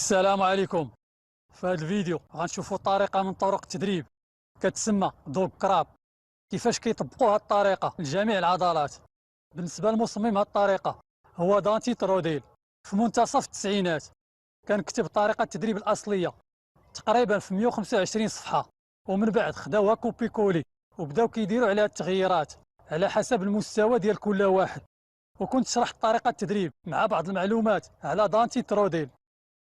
السلام عليكم. في هذا الفيديو غنشوفوا طريقة من طرق التدريب كتسمى ضرب كراب. كيفاش كيطبقوا هذه الطريقة لجميع العضلات. بالنسبة لمصمم هذه الطريقة هو دانتي تروديل. في منتصف التسعينات كان كتب طريقة التدريب الأصلية تقريبا في 125 صفحة، ومن بعد خداوها كوبي كولي وبداو كيديروا عليها التغييرات على حسب المستوى ديال كل واحد. وكنت شرحت طريقة التدريب مع بعض المعلومات على دانتي تروديل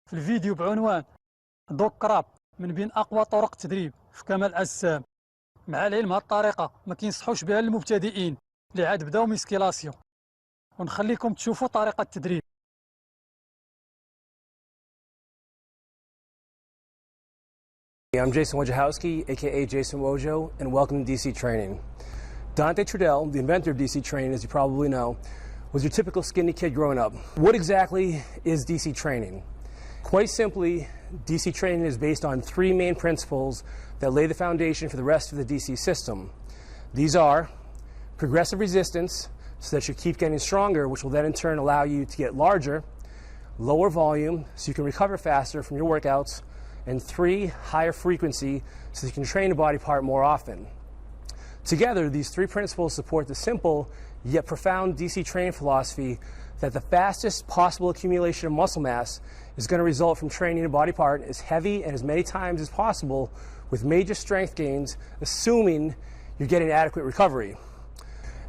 في الفيديو بعنوان ضرب كراب من بين أقوى طرق التدريب في كمال الأجسام. مع العلم هاد الطريقة ما كينصحوش بها للمبتدئين اللي عاد بداو ميسكيلاسيون. ونخليكم تشوفوا طريقة التدريب. I'm Jason Wojciechowski, aka Jason Wojo, and welcome to DC Training. Dante Trudell, the inventor of DC Training, as you probably know, was your typical skinny kid growing up. What exactly is DC Training? Quite simply, DC Training is based on three main principles that lay the foundation for the rest of the DC system. These are progressive resistance, so that you keep getting stronger, which will then in turn allow you to get larger, lower volume, so you can recover faster from your workouts, and three, higher frequency, so you can train a body part more often. Together, these three principles support the simple yet profound DC training philosophy that the fastest possible accumulation of muscle mass is going to result from training a body part as heavy and as many times as possible with major strength gains, assuming you're getting adequate recovery.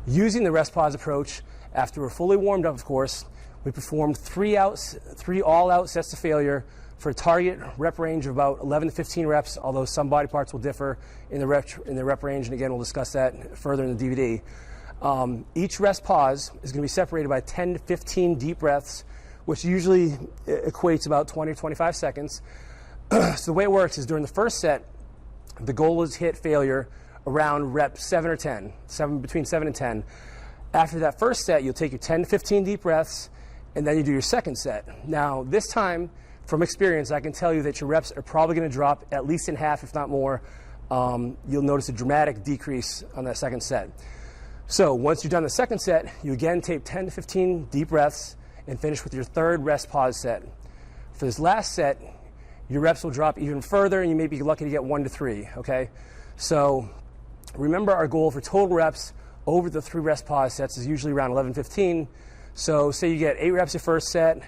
Using the rest pause approach, after we're fully warmed up, of course, we performed three all-out sets to failure for a target rep range of about 11 to 15 reps, although some body parts will differ in the rep range, and again, we'll discuss that further in the DVD. Each rest pause is going to be separated by 10 to 15 deep breaths, which usually equates about 20 to 25 seconds. So the way it works is during the first set, the goal is to hit failure around rep 7 or 10, between 7 and 10. After that first set, you'll take your 10 to 15 deep breaths, and then you do your second set. Now, this time, from experience, I can tell you that your reps are probably going to drop at least in half, if not more. You'll notice a dramatic decrease on that second set. So once you've done the second set, you again take 10 to 15 deep breaths and finish with your third rest pause set. For this last set, your reps will drop even further, and you may be lucky to get 1 to 3, okay? So remember, our goal for total reps over the 3 rest pause sets is usually around 11, 15. So say you get 8 reps your first set,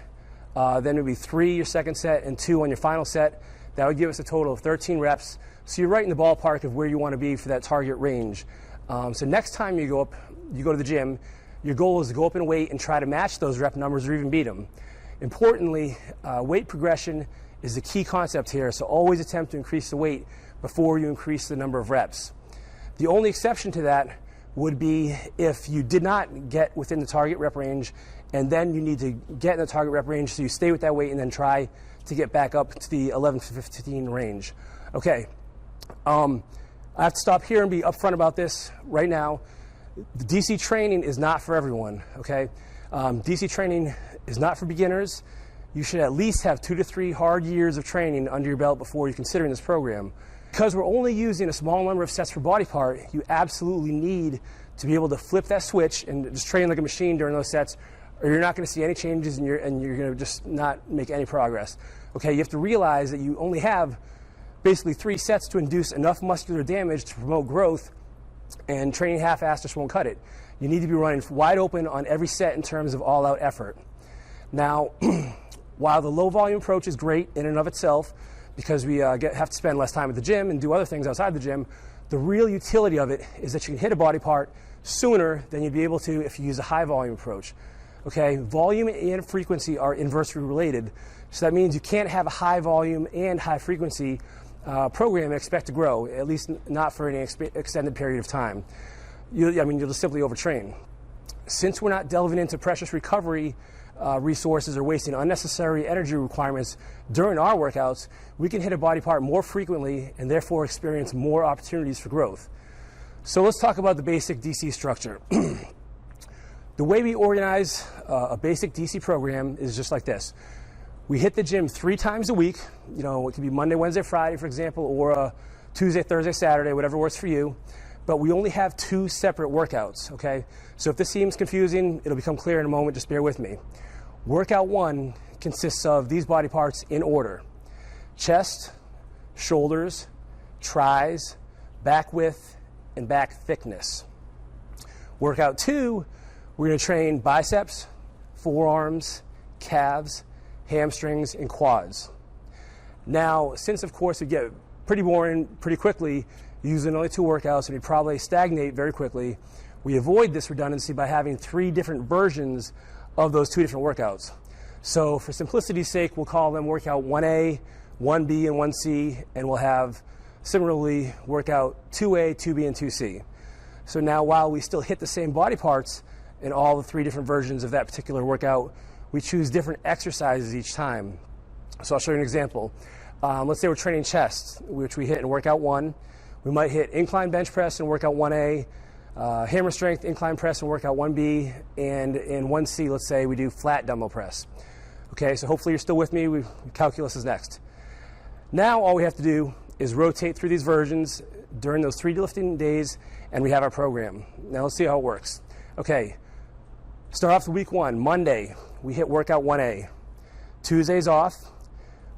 then maybe 3 your second set, and 2 on your final set. That would give us a total of 13 reps. So you're right in the ballpark of where you want to be for that target range. So next time you go to the gym, your goal is to go up in weight and try to match those rep numbers or even beat them. Importantly, weight progression is the key concept here, so always attempt to increase the weight before you increase the number of reps. The only exception to that would be if you did not get within the target rep range, and then you need to get in the target rep range, so you stay with that weight and then try to get back up to the 11 to 15 range. Okay, I have to stop here and be upfront about this right now. The DC training is not for everyone, okay? DC training is not for beginners. You should at least have 2 to 3 hard years of training under your belt before you're considering this program. Because we're only using a small number of sets per body part, you absolutely need to be able to flip that switch and just train like a machine during those sets, or you're not going to see any changes and you're going to just not make any progress. Okay, you have to realize that you only have basically 3 sets to induce enough muscular damage to promote growth, and training half-assed just won't cut it. You need to be running wide open on every set in terms of all-out effort. Now, while the low-volume approach is great in and of itself, because we have to spend less time at the gym and do other things outside the gym, the real utility of it is that you can hit a body part sooner than you'd be able to if you use a high-volume approach. Okay, volume and frequency are inversely related, so that means you can't have a high volume and high frequency program and expect to grow, at least not for any extended period of time. You'll just simply overtrain. Since we're not delving into precious recovery resources or wasting unnecessary energy requirements during our workouts, we can hit a body part more frequently and therefore experience more opportunities for growth. So let's talk about the basic DC structure. The way we organize a basic DC program is just like this. We hit the gym 3 times a week. You know, it could be Monday, Wednesday, Friday, for example, or Tuesday, Thursday, Saturday, whatever works for you. But we only have 2 separate workouts, okay? So if this seems confusing, it'll become clear in a moment. Just bear with me. Workout 1 consists of these body parts in order: chest, shoulders, tries, back width, and back thickness. Workout 2, we're going to train biceps, forearms, calves, hamstrings, and quads. Now, since of course we get pretty boring pretty quickly using only 2 workouts, and we probably stagnate very quickly, we avoid this redundancy by having 3 different versions of those 2 different workouts. So for simplicity's sake, we'll call them workout 1A, 1B, and 1C, and we'll have similarly workout 2A, 2B, and 2C. So now while we still hit the same body parts in all the 3 different versions of that particular workout, we choose different exercises each time. So I'll show you an example. Let's say we're training chest, which we hit in workout 1. We might hit incline bench press in workout 1A, hammer strength incline press in workout 1B, and in 1C, let's say we do flat dumbbell press. Okay, so hopefully you're still with me. Calculus is next. Now all we have to do is rotate through these versions during those 3 lifting days, and we have our program. Now let's see how it works. Okay, start off the week 1. Monday, we hit workout 1A. Tuesday's off.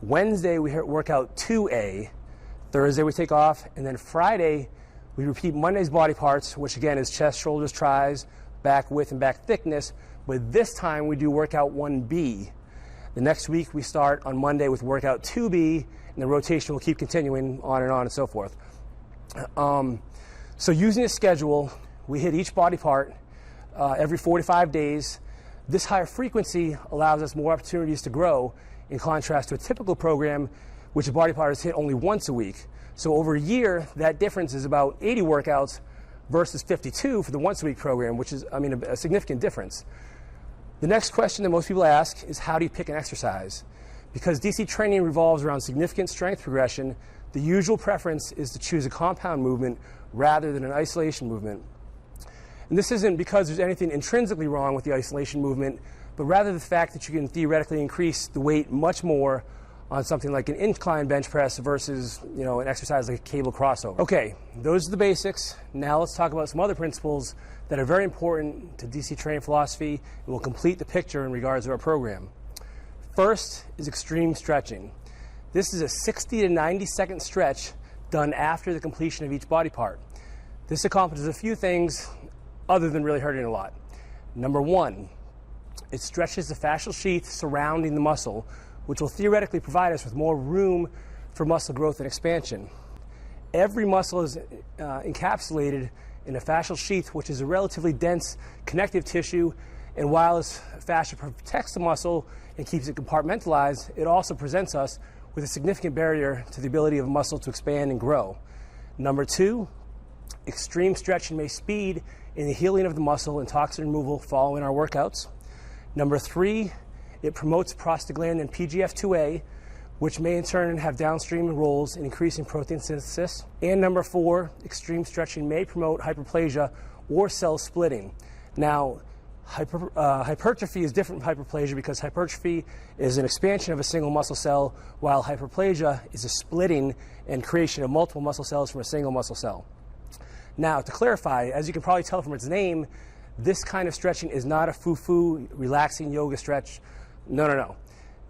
Wednesday, we hit workout 2A. Thursday, we take off. And then Friday, we repeat Monday's body parts, which again is chest, shoulders, tries, back width, and back thickness. But this time, we do workout 1B. The next week, we start on Monday with workout 2B, and the rotation will keep continuing on and so forth. So using a schedule, we hit each body part every 4 to 5 days. This higher frequency allows us more opportunities to grow, in contrast to a typical program, which a body part is hit only once a week. So over a year, that difference is about 80 workouts versus 52 for the once-a-week program, which is, a significant difference. The next question that most people ask is, how do you pick an exercise? Because DC training revolves around significant strength progression, the usual preference is to choose a compound movement rather than an isolation movement. And this isn't because there's anything intrinsically wrong with the isolation movement, but rather the fact that you can theoretically increase the weight much more on something like an incline bench press versus, an exercise like a cable crossover. Okay, those are the basics. Now let's talk about some other principles that are very important to DC training philosophy and will complete the picture in regards to our program. First is extreme stretching. This is a 60 to 90 second stretch done after the completion of each body part. This accomplishes a few things other than really hurting a lot. Number 1, it stretches the fascial sheath surrounding the muscle, which will theoretically provide us with more room for muscle growth and expansion. Every muscle is encapsulated in a fascial sheath, which is a relatively dense connective tissue, and while this fascia protects the muscle and keeps it compartmentalized, it also presents us with a significant barrier to the ability of a muscle to expand and grow. Number 2, extreme stretching may speed in the healing of the muscle and toxin removal following our workouts. Number 3, it promotes prostaglandin PGF2A, which may in turn have downstream roles in increasing protein synthesis. And number 4, extreme stretching may promote hyperplasia or cell splitting. Now, hypertrophy is different from hyperplasia because hypertrophy is an expansion of a single muscle cell, while hyperplasia is a splitting and creation of multiple muscle cells from a single muscle cell. Now, to clarify, as you can probably tell from its name, this kind of stretching is not a foo-foo, relaxing yoga stretch. No.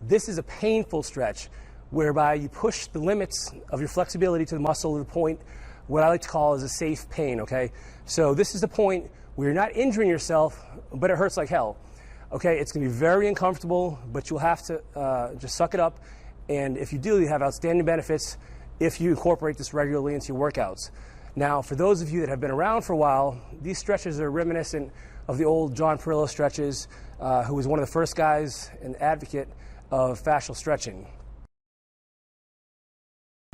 This is a painful stretch whereby you push the limits of your flexibility to the muscle to the point what I like to call is a safe pain, okay? So this is the point where you're not injuring yourself, but it hurts like hell. Okay, it's going to be very uncomfortable, but you'll have to just suck it up. And if you do, you have outstanding benefits if you incorporate this regularly into your workouts. Now, for those of you that have been around for a while, these stretches are reminiscent of the old John Perillo stretches, who was one of the first guys and advocate of fascial stretching.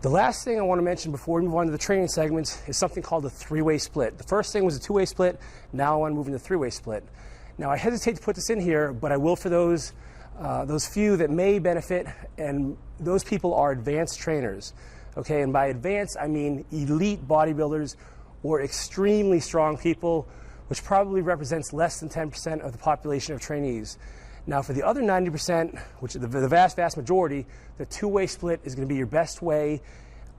The last thing I want to mention before we move on to the training segments is something called a 3-way split. The first thing was a 2-way split. Now I want to move into the 3-way split. Now I hesitate to put this in here, but I will for those few that may benefit, and those people are advanced trainers. Okay, and by advanced I mean elite bodybuilders or extremely strong people, which probably represents less than 10% of the population of trainees. Now for the other 90%, which is the vast majority, the 2-way split is going to be your best way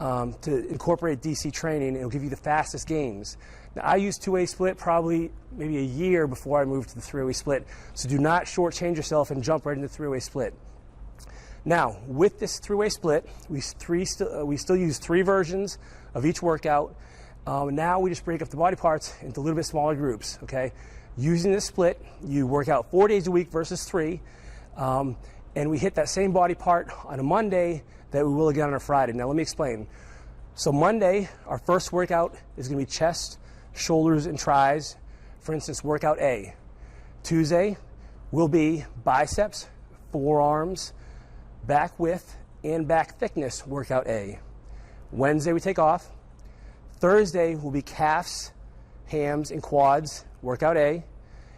to incorporate DC training. It'll give you the fastest gains. Now I used 2-way split probably maybe a year before I moved to the 3-way split, so do not shortchange yourself and jump right into the 3-way split. Now, with this three-way split, we still use 3 versions of each workout. Now we just break up the body parts into a little bit smaller groups, okay? Using this split, you work out 4 days a week versus 3, and we hit that same body part on a Monday that we will again on a Friday. Now let me explain. So Monday, our first workout is going to be chest, shoulders, and tris. For instance, workout A. Tuesday will be biceps, forearms, back width, and back thickness, workout A. Wednesday we take off. Thursday will be calves, hams, and quads, workout A.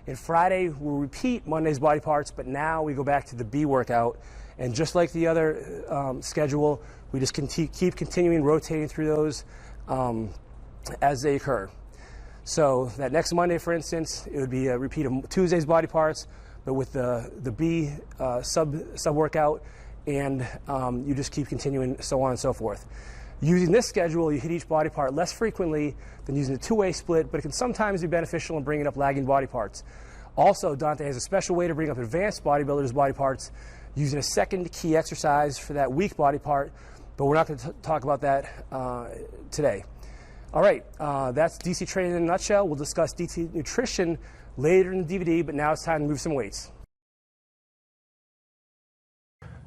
And Friday we'll repeat Monday's body parts, but now we go back to the B workout. And just like the other schedule, we just keep continuing rotating through those as they occur. So that next Monday, for instance, it would be a repeat of Tuesday's body parts, but with the B sub workout, and you just keep continuing, so on and so forth. Using this schedule, you hit each body part less frequently than using a two-way split, but it can sometimes be beneficial in bringing up lagging body parts. Also, Dante has a special way to bring up advanced bodybuilders' body parts using a second key exercise for that weak body part, but we're not going to talk about that today. All right, that's DC training in a nutshell. We'll discuss DC nutrition later in the DVD, but now it's time to move some weights.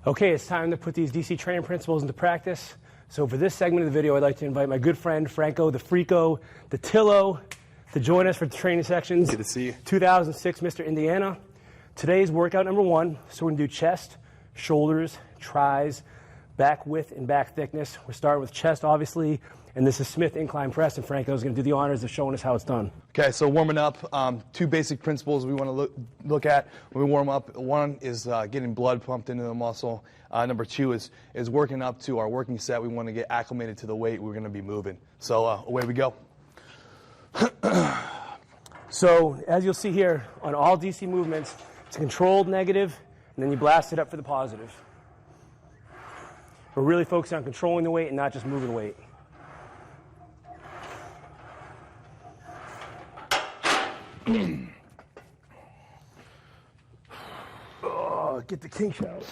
Okay, it's time to put these DC training principles into practice. So for this segment of the video, I'd like to invite my good friend, Franco, the Frico, the Tillo, to join us for the training sections. Good to see you. 2006 Mr. Indiana. Today's workout number 1, so we're going to do chest, shoulders, tris, back width, and back thickness. We're starting with chest, obviously, and this is Smith incline press, and Franco's going to do the honors of showing us how it's done. Okay, so warming up, 2 basic principles we want to look at when we warm up. One is getting blood pumped into the muscle. Number 2 is working up to our working set. We want to get acclimated to the weight we're going to be moving. So away we go. So as you'll see here, on all DC movements, it's a controlled negative, and then you blast it up for the positive. We're really focused on controlling the weight and not just moving the weight. Oh, get the kinks out.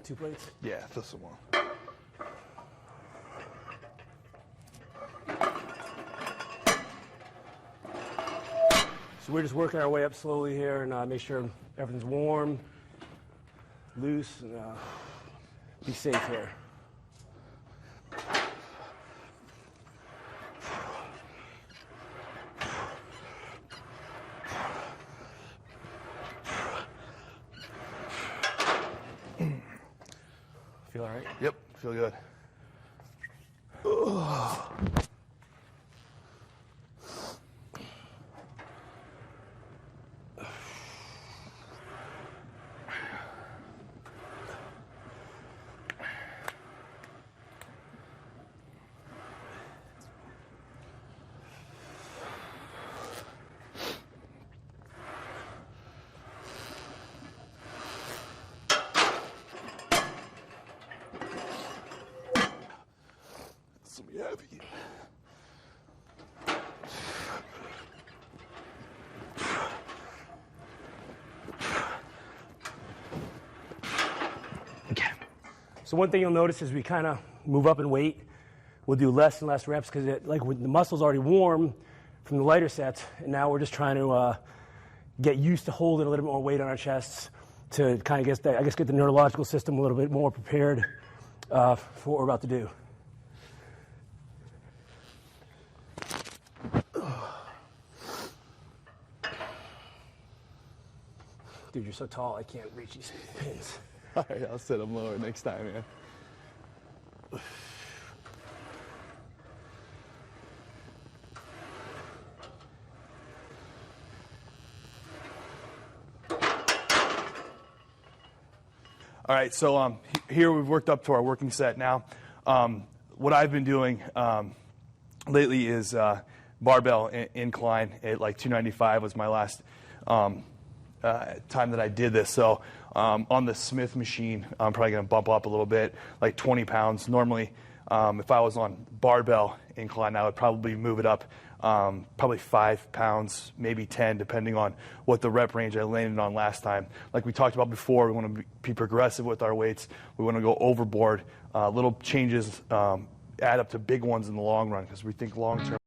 Two plates? Yeah, this one. So we're just working our way up slowly here and make sure everything's warm, loose, and be safe here. Feel all right? Yep, feel good. Heavy. Okay. So one thing you'll notice is we kind of move up in weight. We'll do less and less reps because like the muscle's already warm from the lighter sets, and now we're just trying to get used to holding a little bit more weight on our chests to kind of get the neurological system a little bit more prepared for what we're about to do. Dude, you're so tall, I can't reach these pins. All right, I'll set them lower next time, man. All right, so here we've worked up to our working set now. what I've been doing lately is barbell incline at like 295 was my last time that I did this. So on the Smith machine, I'm probably going to bump up a little bit, like 20 pounds. Normally, if I was on barbell incline, I would probably move it up probably 5 pounds, maybe 10, depending on what the rep range I landed on last time. Like we talked about before, we want to be progressive with our weights. We want to go overboard. Little changes add up to big ones in the long run because we think long term.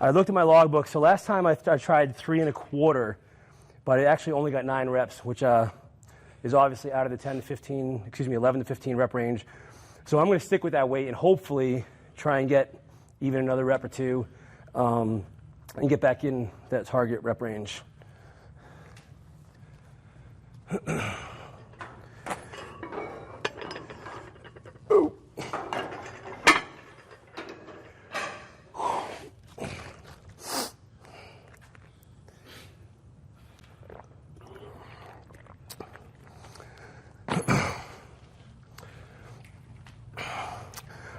I looked at my logbook. So last time I tried 3 1/4, but I actually only got 9 reps, which is obviously out of the 11 to 15 rep range. So I'm going to stick with that weight and hopefully try and get even another rep or two and get back in that target rep range.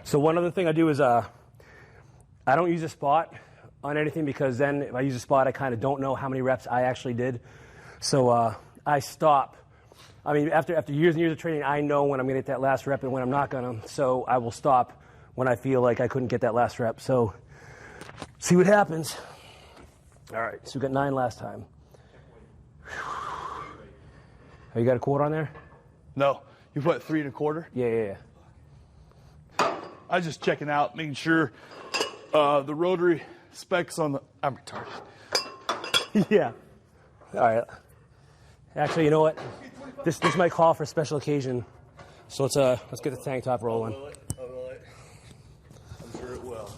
So one other thing I do is I don't use a spot on anything because then if I use a spot, I kind of don't know how many reps I actually did. So I stop. I mean, after years and years of training, I know when I'm going to get that last rep and when I'm not going to. So I will stop when I feel like I couldn't get that last rep. So see what happens. All right, so we got 9 last time. Oh, you got a quarter on there? No, you put 3 1/4? Yeah. I was just checking out, making sure the rotary specs on the. I'm retarded. Yeah. All right. Actually, you know what? This might call for a special occasion. So let's get the tank top rolling. Will it? I'm sure it will.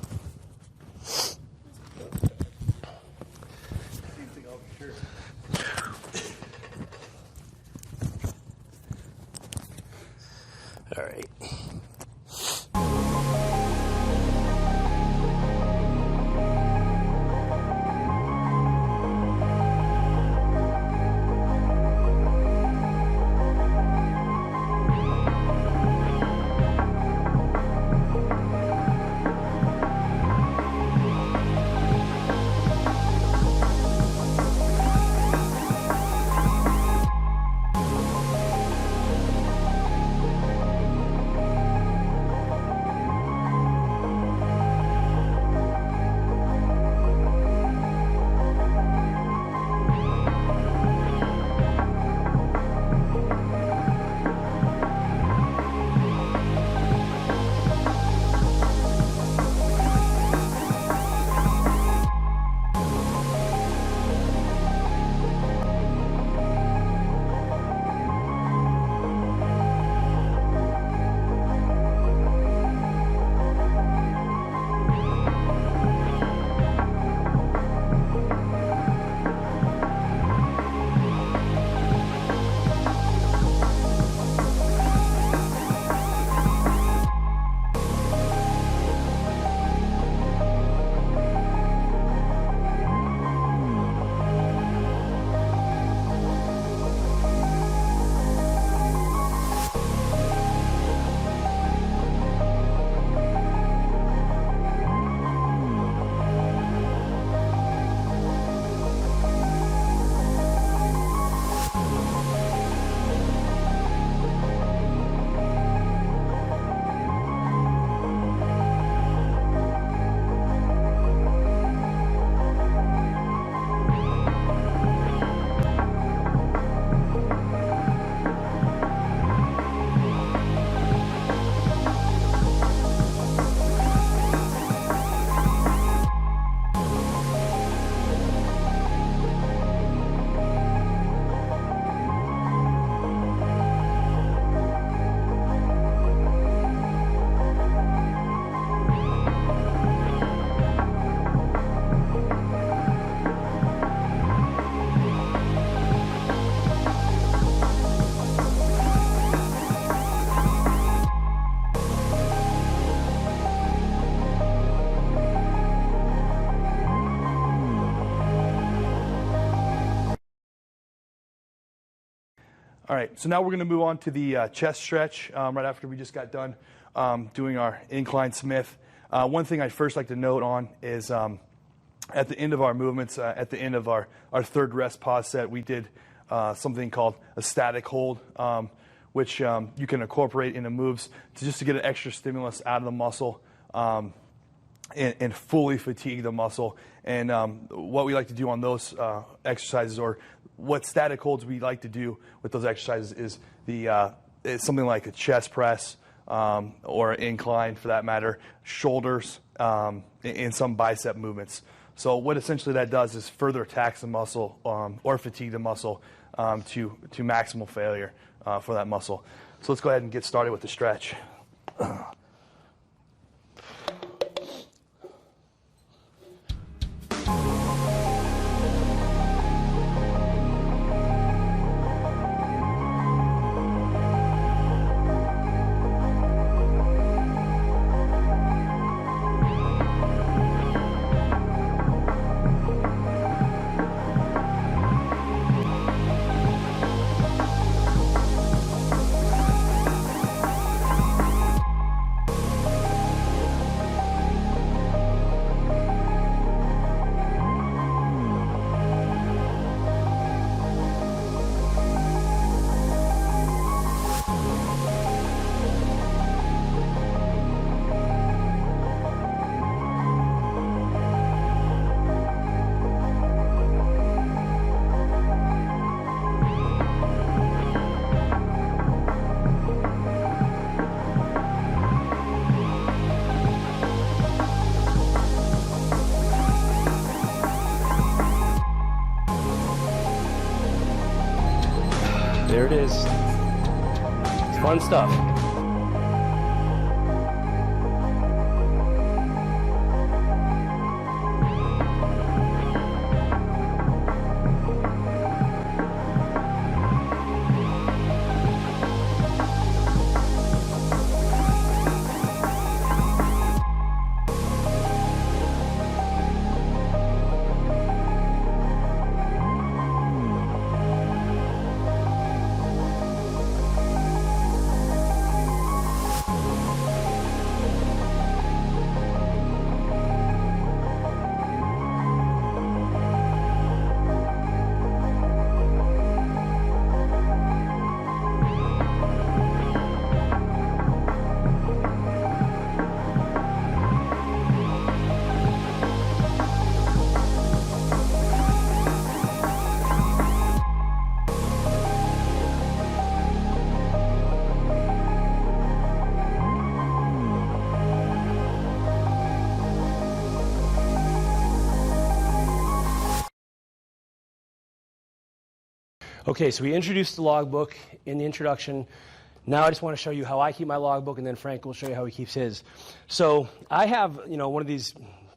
All right. All right, so now we're going to move on to the chest stretch right after we just got done doing our incline Smith. One thing I'd first like to note on is at the end of our movements, at the end of our third rest pause set, we did something called a static hold, which you can incorporate into moves just to get an extra stimulus out of the muscle and fully fatigue the muscle. And what we like to do on those exercises, or what static holds we like to do with those exercises, is it's something like a chest press or incline, for that matter, shoulders, and some bicep movements. So what essentially that does is further tax the muscle or fatigue the muscle to maximal failure for that muscle. So let's go ahead and get started with the stretch. There it is. It's fun stuff. Okay, so we introduced the logbook in the introduction. Now I just want to show you how I keep my logbook, and then Frank will show you how he keeps his. So I have, one of these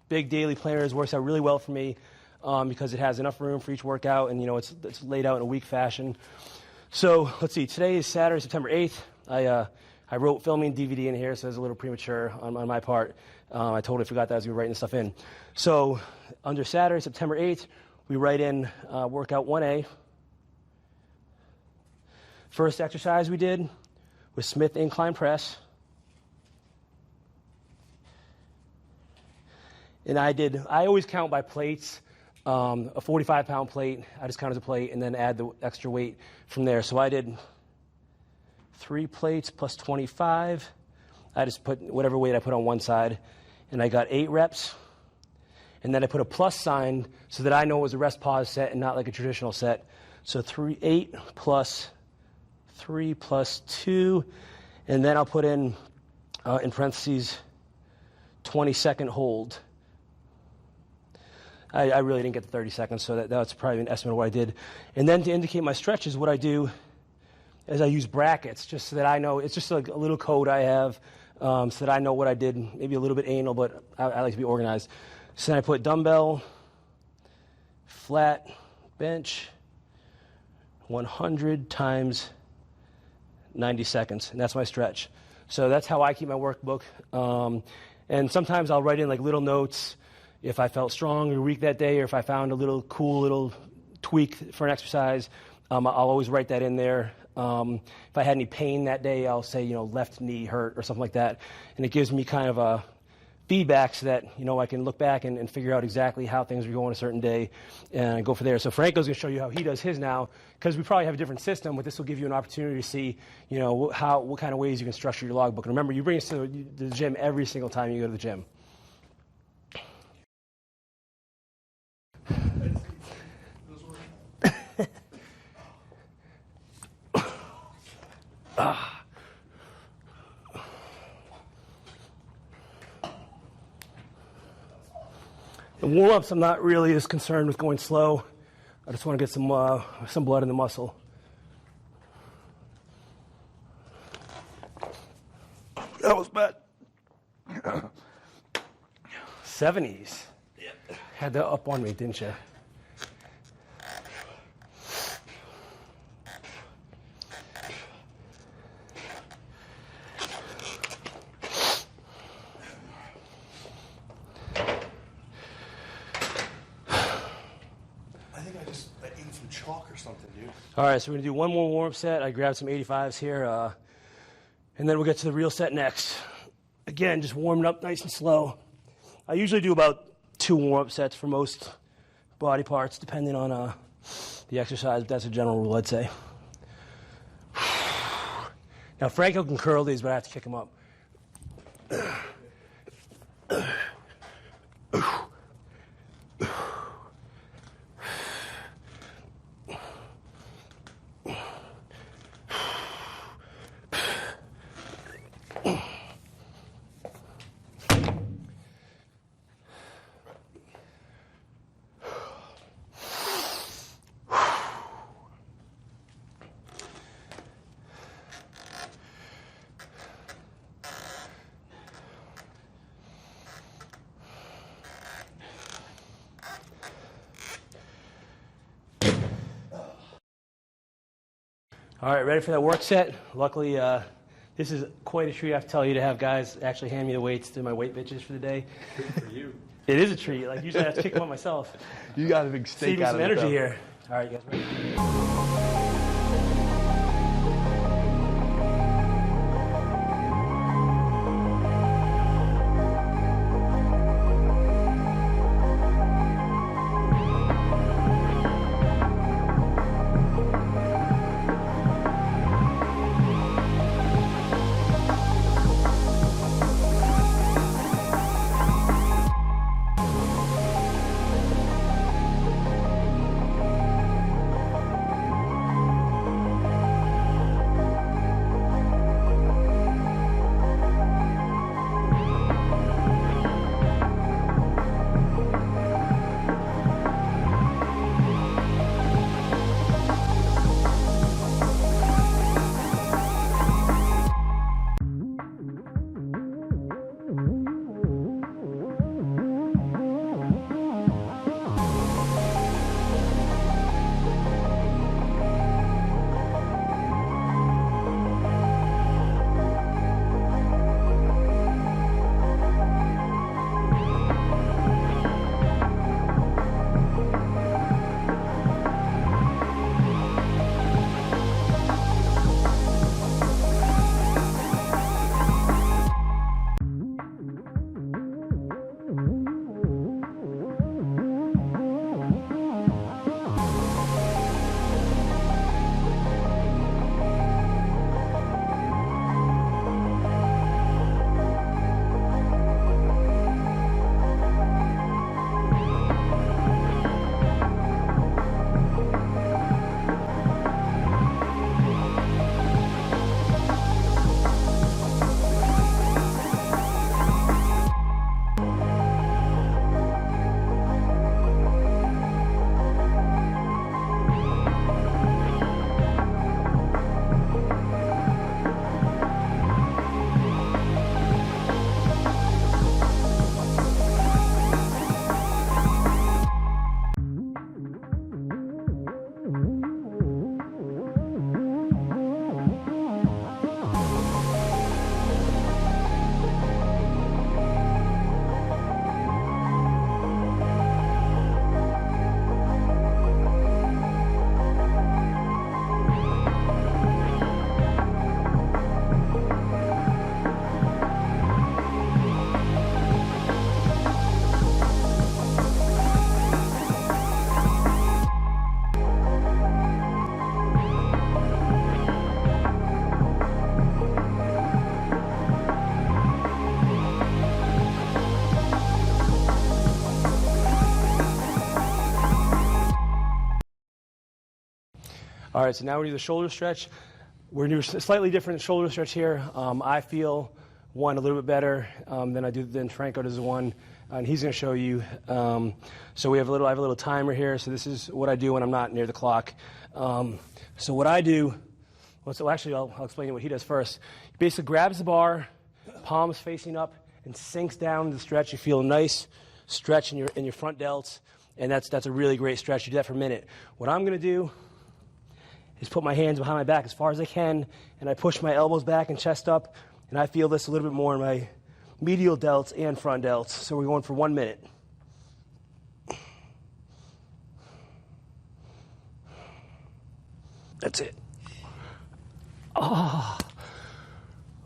big daily planners, works out really well for me because it has enough room for each workout, and it's laid out in a week fashion. So let's see, today is Saturday, September 8th. I wrote filming DVD in here, so it's a little premature on my part. I totally forgot that as we were writing stuff in. So under Saturday, September 8th, we write in workout 1A. First exercise we did was Smith incline press. And I always count by plates. A 45-pound plate, I just count as a plate and then add the extra weight from there. So I did 3 plates plus 25. I just put whatever weight I put on one side, and I got 8 reps. And then I put a plus sign so that I know it was a rest pause set and not like a traditional set. So 8 plus 3 plus 2, and then I'll put in parentheses 20-second hold. I really didn't get the 30 seconds, so that's probably an estimate of what I did. And then to indicate my stretches, what I do is I use brackets just so that I know. It's just like a little code I have so that I know what I did. Maybe a little bit anal, but I like to be organized. So then I put dumbbell, flat bench, 100 times 90 seconds, and that's my stretch. So that's how I keep my workbook. And sometimes I'll write in like little notes if I felt strong or weak that day, or if I found a little cool little tweak for an exercise. I'll always write that in there. If I had any pain that day, I'll say, left knee hurt or something like that. And it gives me kind of a feedback so that, I can look back and figure out exactly how things are going a certain day and go from there. So Franco's going to show you how he does his now, because we probably have a different system, but this will give you an opportunity to see, what kind of ways you can structure your logbook. And remember, you bring us to the gym every single time you go to the gym. The warm-ups, I'm not really as concerned with going slow. I just want to get some blood in the muscle. That was bad. 70s. Yep. Had that up on me, didn't you? All right, so we're going to do one more warm-up set. I grabbed some 85s here, and then we'll get to the real set next. Again, just warming up nice and slow. I usually do about 2 warm-up sets for most body parts, depending on the exercise, but that's a general rule, I'd say. Now, Franco can curl these, but I have to kick him up. All right, ready for that work set? Luckily, this is quite a treat, I have to tell you, to have guys actually hand me the weights to my weight bitches for the day. Treat for you. It is a treat. Like, usually I have to kick them up myself. You got a big steak out of it. Saving some energy here. All right, you guys ready? All right, so now we do the shoulder stretch. We're going to do a slightly different shoulder stretch here. I feel one a little bit better than Franco does one, and he's going to show you. So I have a little timer here. So this is what I do when I'm not near the clock. So what I do, I'll explain what he does first. He basically grabs the bar, palms facing up, and sinks down the stretch. You feel a nice stretch in your front delts, and that's a really great stretch. You do that for a minute. What I'm going to do is put my hands behind my back as far as I can, and I push my elbows back and chest up, and I feel this a little bit more in my medial delts and front delts. So we're going for 1 minute. That's it. Oh,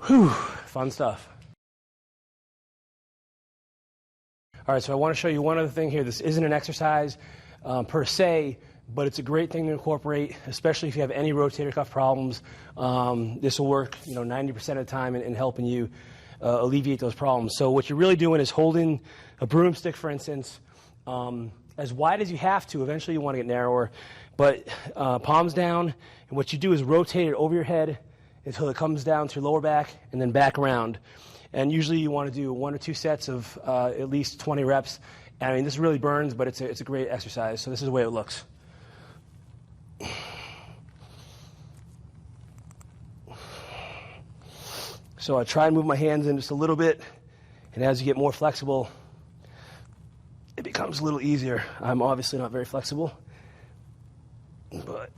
whew, fun stuff. All right, so I want to show you one other thing here. This isn't an exercise per se, but it's a great thing to incorporate, especially if you have any rotator cuff problems. This will work, 90% of the time in helping you alleviate those problems. So what you're really doing is holding a broomstick, for instance, as wide as you have to. Eventually you want to get narrower, but palms down, and what you do is rotate it over your head until it comes down to your lower back and then back around. And usually you want to do 1 or 2 sets of at least 20 reps. And I mean, this really burns, but it's a great exercise. So this is the way it looks. So I try and move my hands in just a little bit, and as you get more flexible, it becomes a little easier. I'm obviously not very flexible, but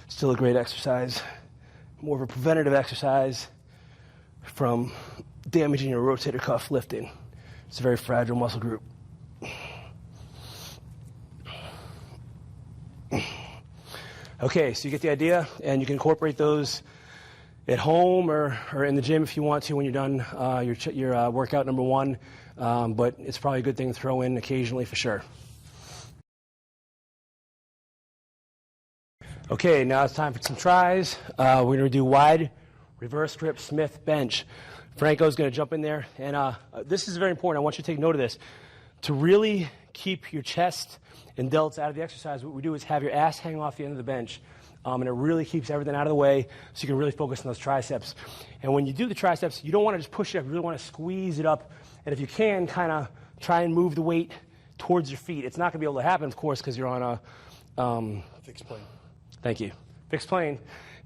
still a great exercise. More of a preventative exercise from damaging your rotator cuff lifting. It's a very fragile muscle group. Okay, so you get the idea, and you can incorporate those at home or in the gym if you want to when you're done your workout number 1, but it's probably a good thing to throw in occasionally for sure. Okay, now it's time for some tries. We're going to do wide reverse grip Smith bench. Franco's going to jump in there, and this is very important. I want you to take note of this. To really keep your chest and delts out of the exercise, what we do is have your ass hang off the end of the bench. And it really keeps everything out of the way so you can really focus on those triceps. And when you do the triceps, you don't want to just push it up. You really want to squeeze it up. And if you can, kind of try and move the weight towards your feet. It's not going to be able to happen, of course, because you're on a Fixed plane. Thank you. Fixed plane.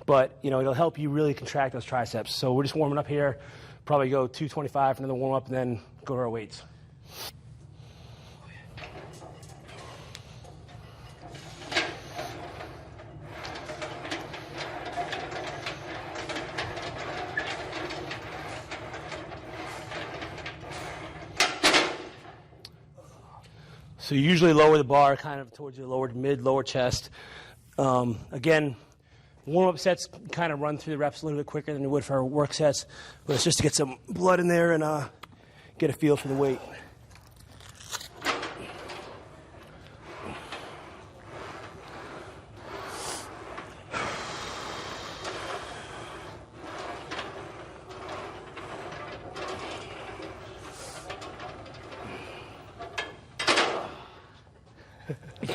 But, it'll help you really contract those triceps. So we're just warming up here. Probably go 225 for another warm-up, and then go to our weights. So you usually lower the bar kind of towards your lower chest. Again, warm-up sets kind of run through the reps a little bit quicker than you would for our work sets, but it's just to get some blood in there and get a feel for the weight.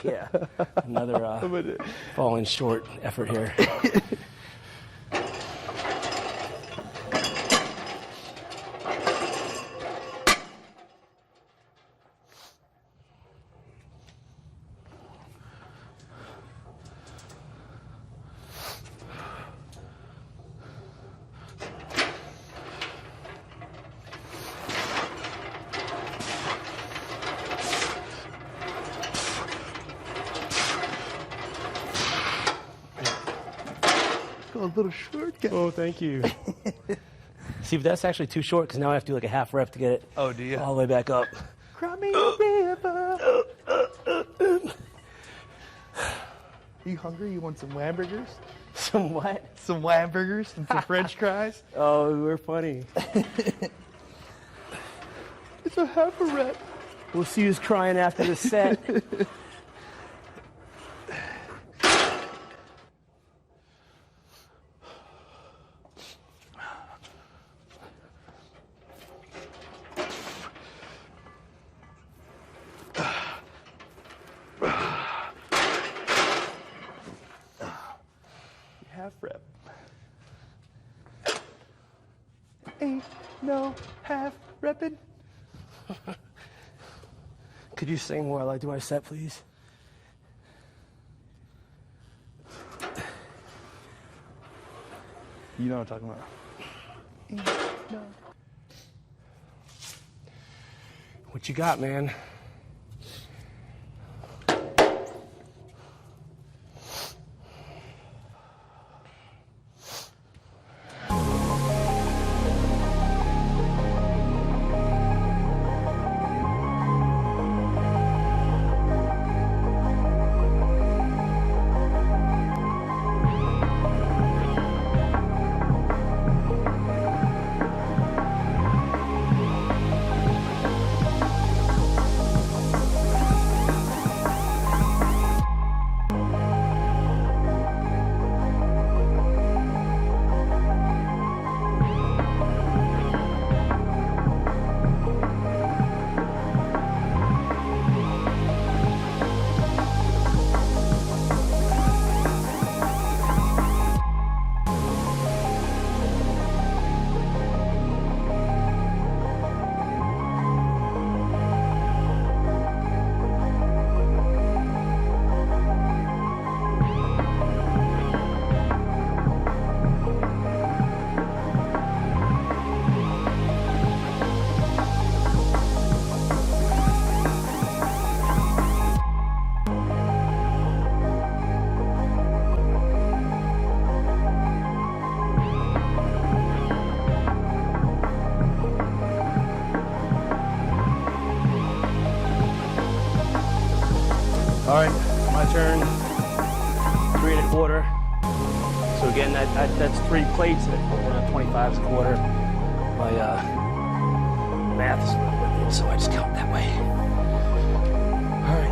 Yeah, another falling short effort here. A little short guy. Oh, thank you. See, but that's actually too short because now I have to do like a half rep to get it Oh, do you? all the way back up. Cry me a river. You hungry? You want some hamburgers? Some what? Some hamburgers and some French fries? Oh, we're funny. It's a half a rep. We'll see who's crying after the set. half rep. Ain't no half repping. Could you sing while I do my set, please? You know what I'm talking about. Ain't no. What you got, man? All right, my turn. 3 1/4. So again, that's 3 plates, and 25 is a quarter. My math is a little bit, so I just count that way. All right.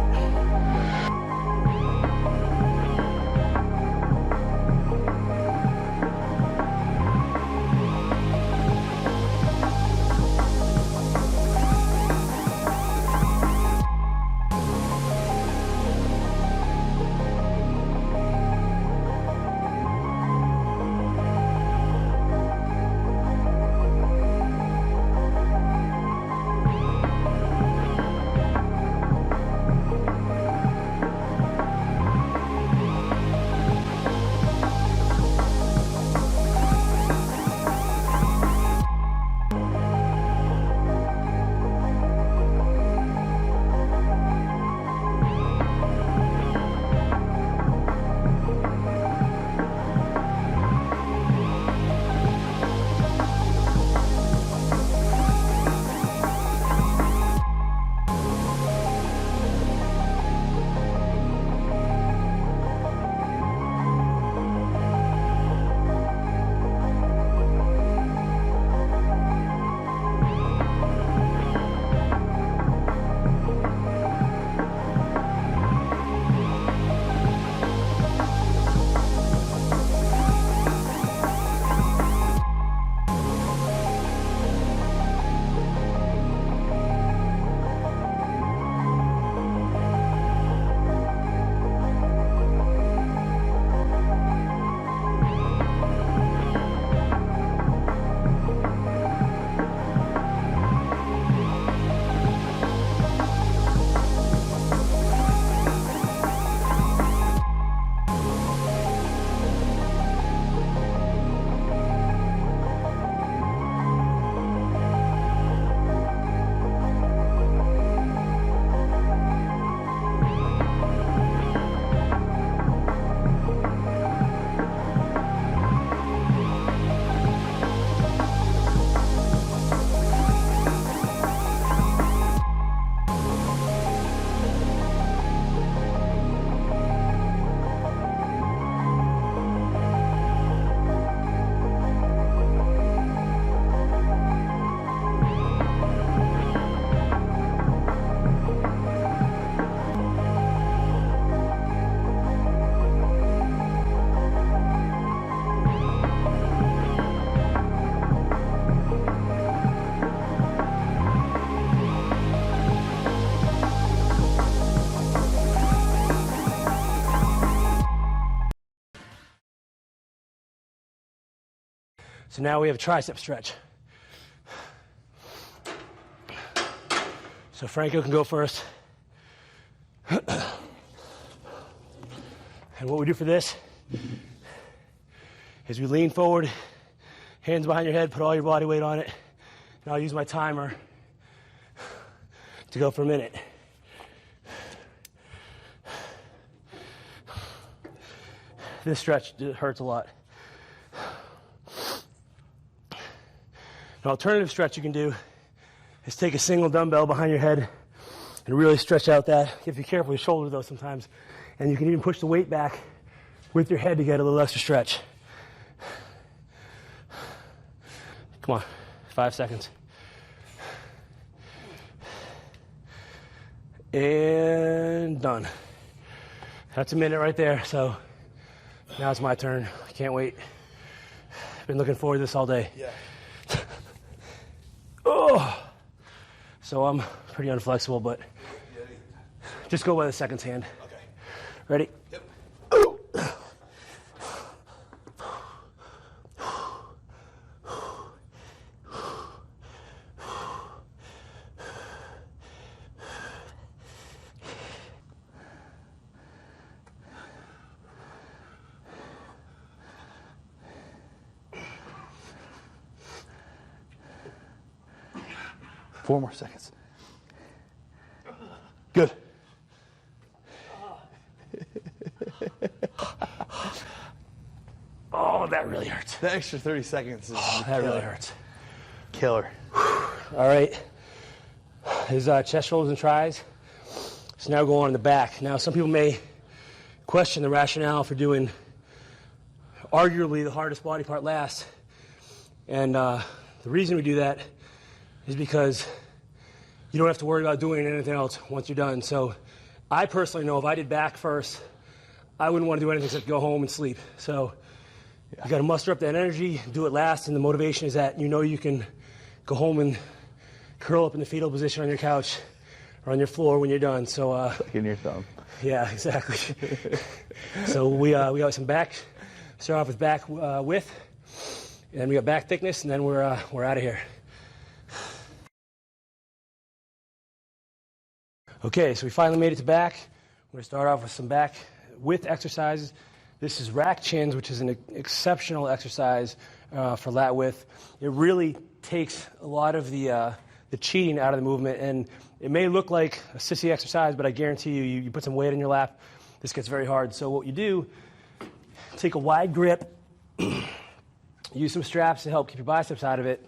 So now we have a tricep stretch. So Franco can go first. And what we do for this is we lean forward, hands behind your head, put all your body weight on it, and I'll use my timer to go for a minute. This stretch hurts a lot. An alternative stretch you can do is take a single dumbbell behind your head and really stretch out that. You have to be careful with your shoulder though sometimes. And you can even push the weight back with your head to get a little extra stretch. Come on, 5 seconds. And done. That's a minute right there, so now it's my turn. I can't wait. Been looking forward to this all day. Yeah. Oh! So I'm pretty unflexible, but just go by the seconds hand. Okay. Ready? Yep. Oh. 4 more seconds. Good. Oh, that really hurts. The extra 30 seconds is That really hurts. killer. All right. His chest, shoulders, and tries. So now go on in the back. Now, some people may question the rationale for doing arguably the hardest body part last. And the reason we do that is because you don't have to worry about doing anything else once you're done. So I personally know if I did back first, I wouldn't want to do anything except go home and sleep. So you got to muster up that energy, do it last, and the motivation is that you know you can go home and curl up in the fetal position on your couch or on your floor when you're done. So Like in your thumb. yeah, exactly. So we got some back. Start off with back width, and then we got back thickness, and then we're out of here. Okay, so we finally made it to back. We're going to start off with some back width exercises. This is rack chins, which is an exceptional exercise for lat width. It really takes a lot of the cheating out of the movement, and it may look like a sissy exercise, but I guarantee you, you put some weight in your lap, this gets very hard. So what you do, take a wide grip, use some straps to help keep your biceps out of it,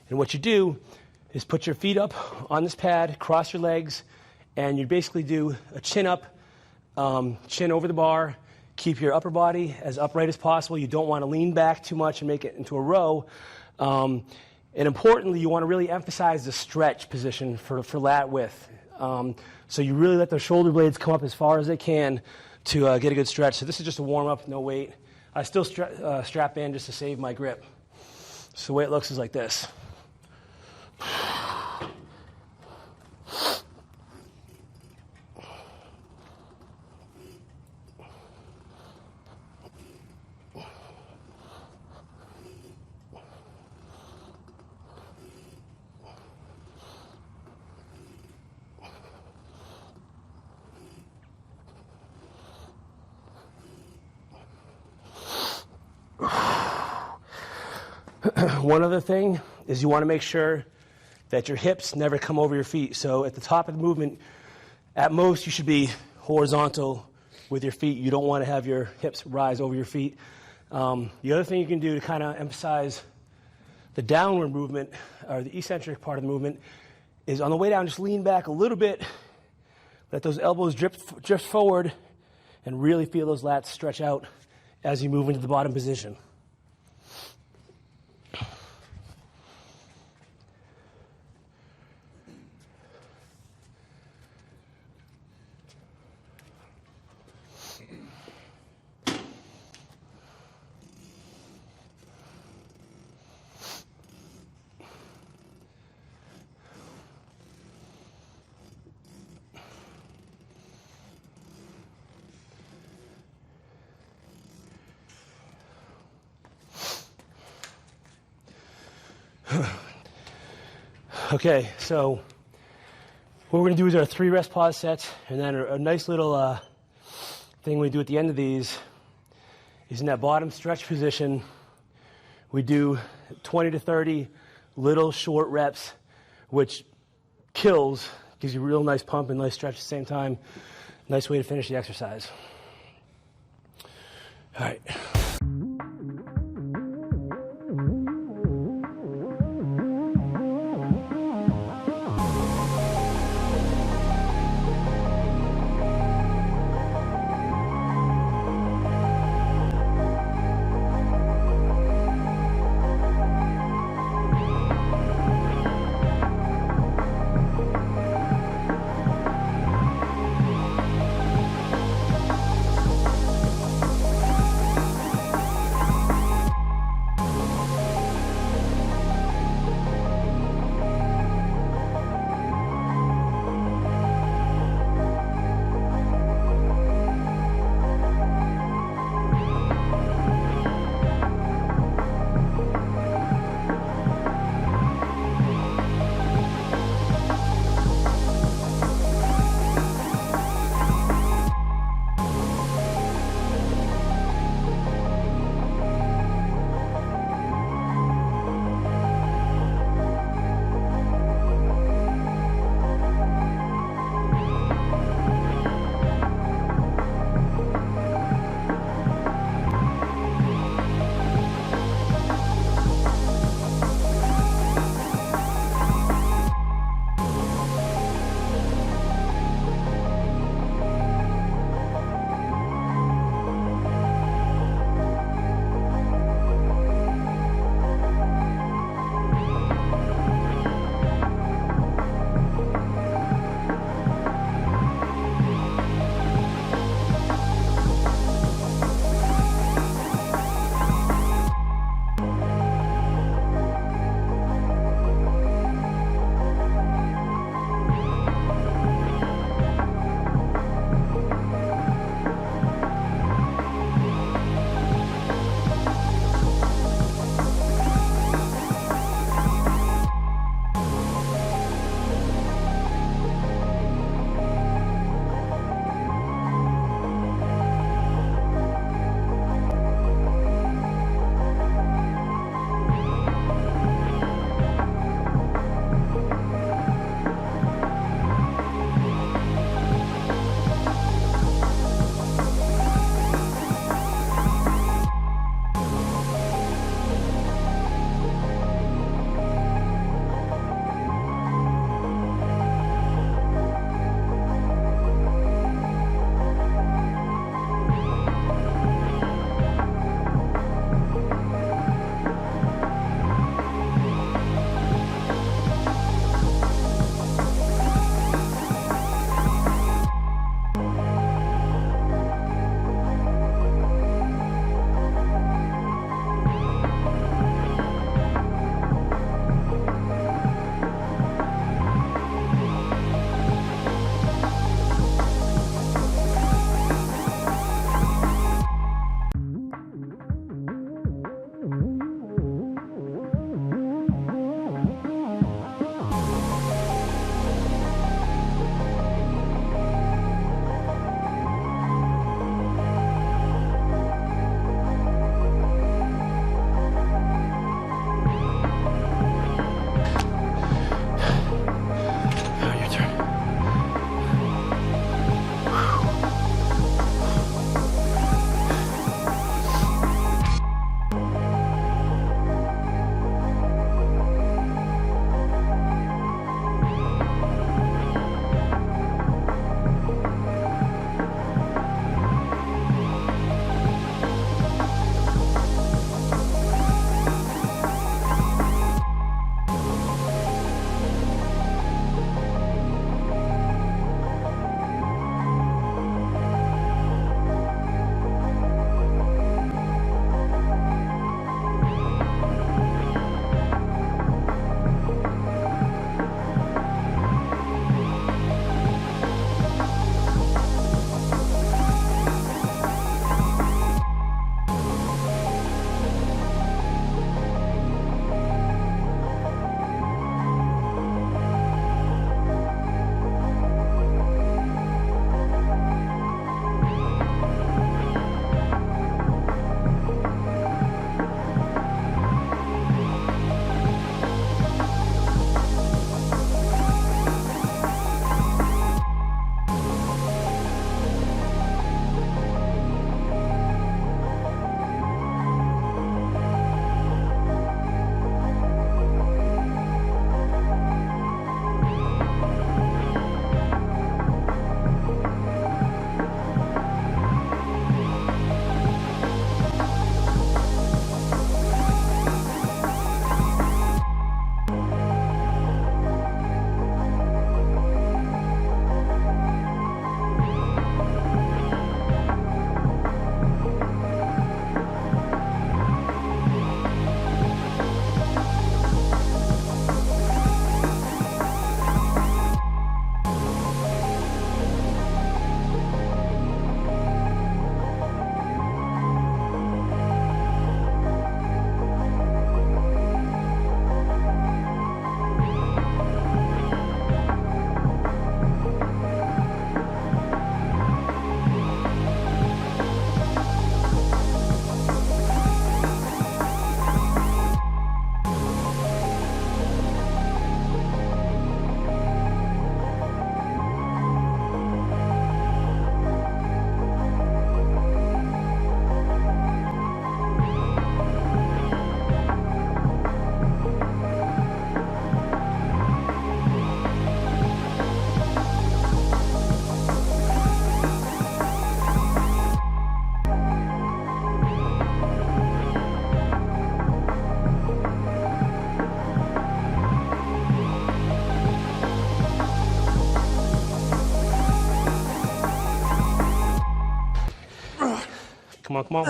and what you do is put your feet up on this pad, cross your legs, and you basically do a chin up, chin over the bar, keep your upper body as upright as possible. You don't want to lean back too much and make it into a row. And importantly, you want to really emphasize the stretch position for lat width. So you really let the shoulder blades come up as far as they can to get a good stretch. So this is just a warm-up, no weight. I still strap in just to save my grip. So the way it looks is like this. One other thing is you want to make sure that your hips never come over your feet. So at the top of the movement, at most you should be horizontal with your feet. You don't want to have your hips rise over your feet. The other thing you can do to kind of emphasize the downward movement, or the eccentric part of the movement, is on the way down, just lean back a little bit, let those elbows drift forward, and really feel those lats stretch out as you move into the bottom position. Okay, so what we're going to do is our 3 rest pause sets, and then a nice little thing we do at the end of these is in that bottom stretch position, we do 20 to 30 little short reps, which kills, gives you a real nice pump and nice stretch at the same time. Nice way to finish the exercise. All right. Come on, come on.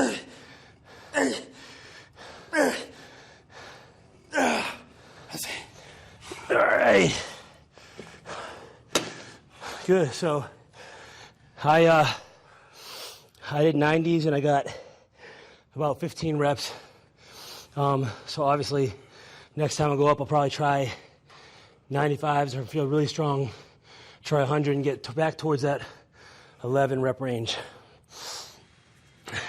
All right. Good. So I did 90s and I got about 15 reps. So obviously, next time I go up, I'll probably try 95s or feel really strong. Try 100 and get back towards that 11 rep range.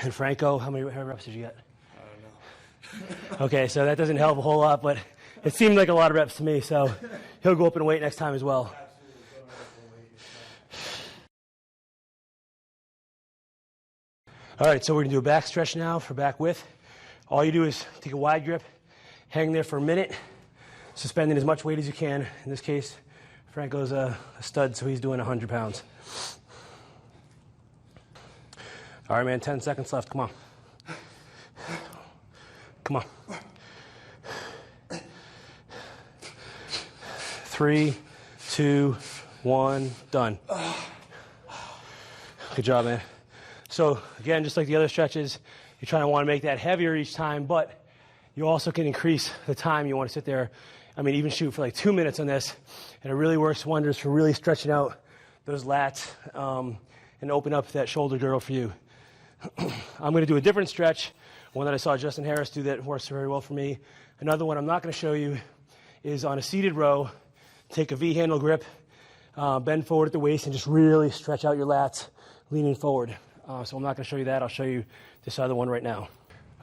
And Franco, how many reps did you get? I don't know. Okay, so that doesn't help a whole lot, but it seemed like a lot of reps to me, so he'll go up in weight next time as well. All right, so we're gonna do a back stretch now for back width. All you do is take a wide grip, hang there for a minute, suspending as much weight as you can. In this case, Franco's a stud, so he's doing 100 pounds. All right, man, 10 seconds left, come on. Come on. 3, 2, 1, done. Good job, man. So again, just like the other stretches, you're trying to want to make that heavier each time, but you also can increase the time you want to sit there. I mean, even shoot for like 2 minutes on this, and it really works wonders for really stretching out those lats and open up that shoulder girdle for you. I'm going to do a different stretch, one that I saw Justin Harris do that works very well for me. Another one I'm not going to show you is on a seated row. Take a V-handle grip, bend forward at the waist, and just really stretch out your lats, leaning forward. So I'm not going to show you that. I'll show you this other one right now.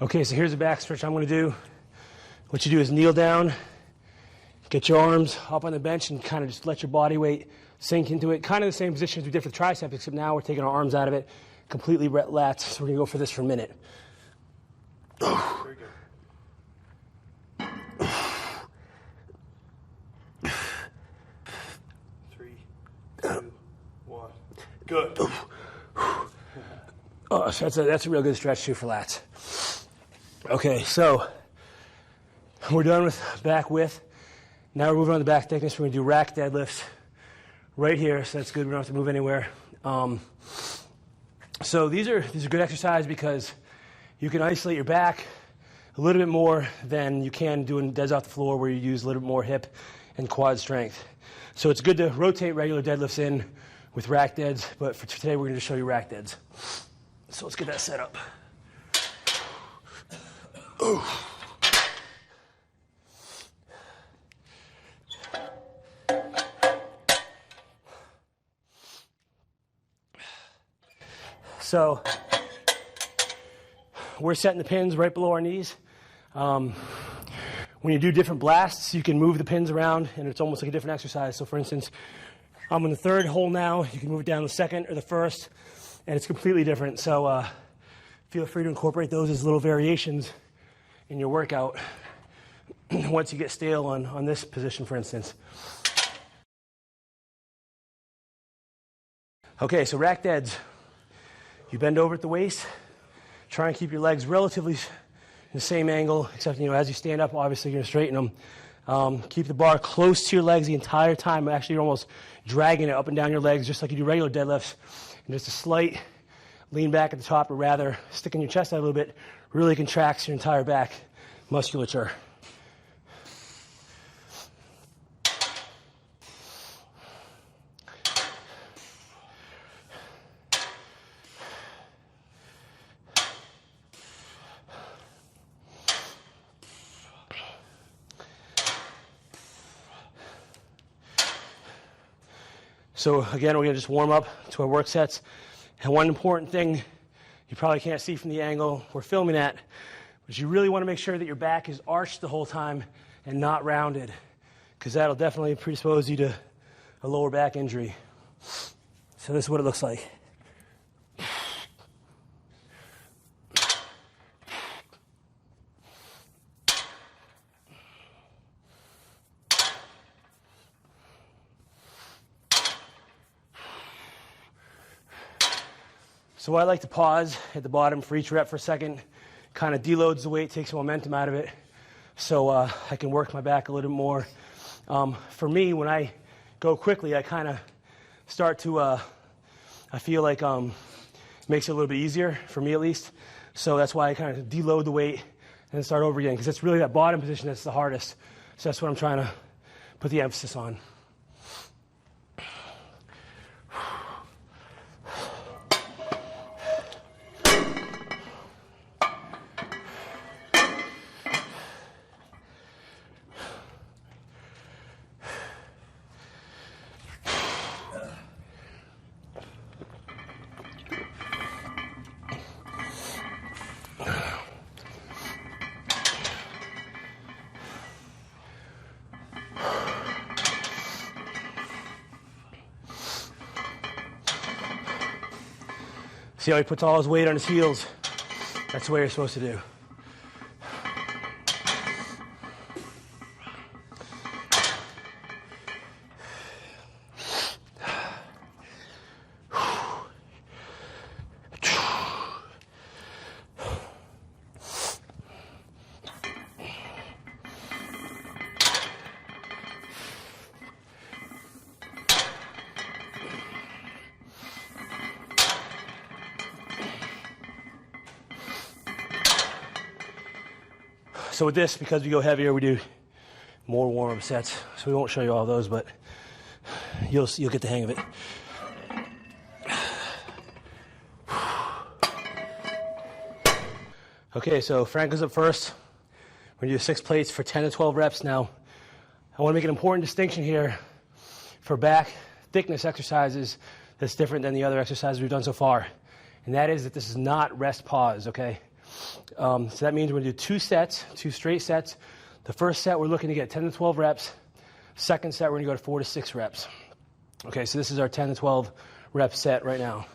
Okay, so here's the back stretch I'm going to do. What you do is kneel down, get your arms up on the bench, and kind of just let your body weight sink into it. Kind of the same position as we did for the triceps, except now we're taking our arms out of it, completely lats. So we're going to go for this for a minute. Very good. 3, 2, 1. Good. Oh, so that's a real good stretch too for lats. Okay, so we're done with back width. Now we're moving on to back thickness. We're going to do rack deadlifts right here, so that's good. We don't have to move anywhere. So these are good exercises because you can isolate your back a little bit more than you can doing deads off the floor where you use a little bit more hip and quad strength. So it's good to rotate regular deadlifts in with rack deads, but for today we're going to show you rack deads. So let's get that set up. So we're setting the pins right below our knees. When you do different blasts, you can move the pins around, and it's almost like a different exercise. So for instance, I'm in the third hole now. You can move it down the second or the first, and it's completely different. So feel free to incorporate those as little variations in your workout once you get stale on this position, for instance. Okay, so rack deads. You bend over at the waist. Try and keep your legs relatively in the same angle, except, as you stand up, obviously you're going to straighten them. Keep the bar close to your legs the entire time. Actually, you're almost dragging it up and down your legs, just like you do regular deadlifts. And just a slight lean back at the top, or rather, sticking your chest out a little bit, really contracts your entire back musculature. So again, we're going to just warm up to our work sets. And one important thing you probably can't see from the angle we're filming at, but you really want to make sure that your back is arched the whole time and not rounded, because that'll definitely predispose you to a lower back injury. So this is what it looks like. So I like to pause at the bottom for each rep for a second, kind of deloads the weight, takes the momentum out of it, so I can work my back a little bit more. For me, when I go quickly, I kind of start to, I feel like makes it a little bit easier, for me at least. So that's why I kind of deload the weight and start over again, because it's really that bottom position that's the hardest. So that's what I'm trying to put the emphasis on. See how he puts all his weight on his heels? That's the way you're supposed to do. So with this, because we go heavier, we do more warm-up sets. So we won't show you all those, but you'll get the hang of it. Okay, so Frank goes up first. We're gonna do 6 plates for 10 to 12 reps now. I wanna make an important distinction here for back thickness exercises that's different than the other exercises we've done so far. And that is that this is not rest pause, okay? So that means we're going to do 2 sets, 2 straight sets. The first set, we're looking to get 10 to 12 reps. Second set, we're going to go to 4 to 6 reps. Okay, so this is our 10 to 12 rep set right now.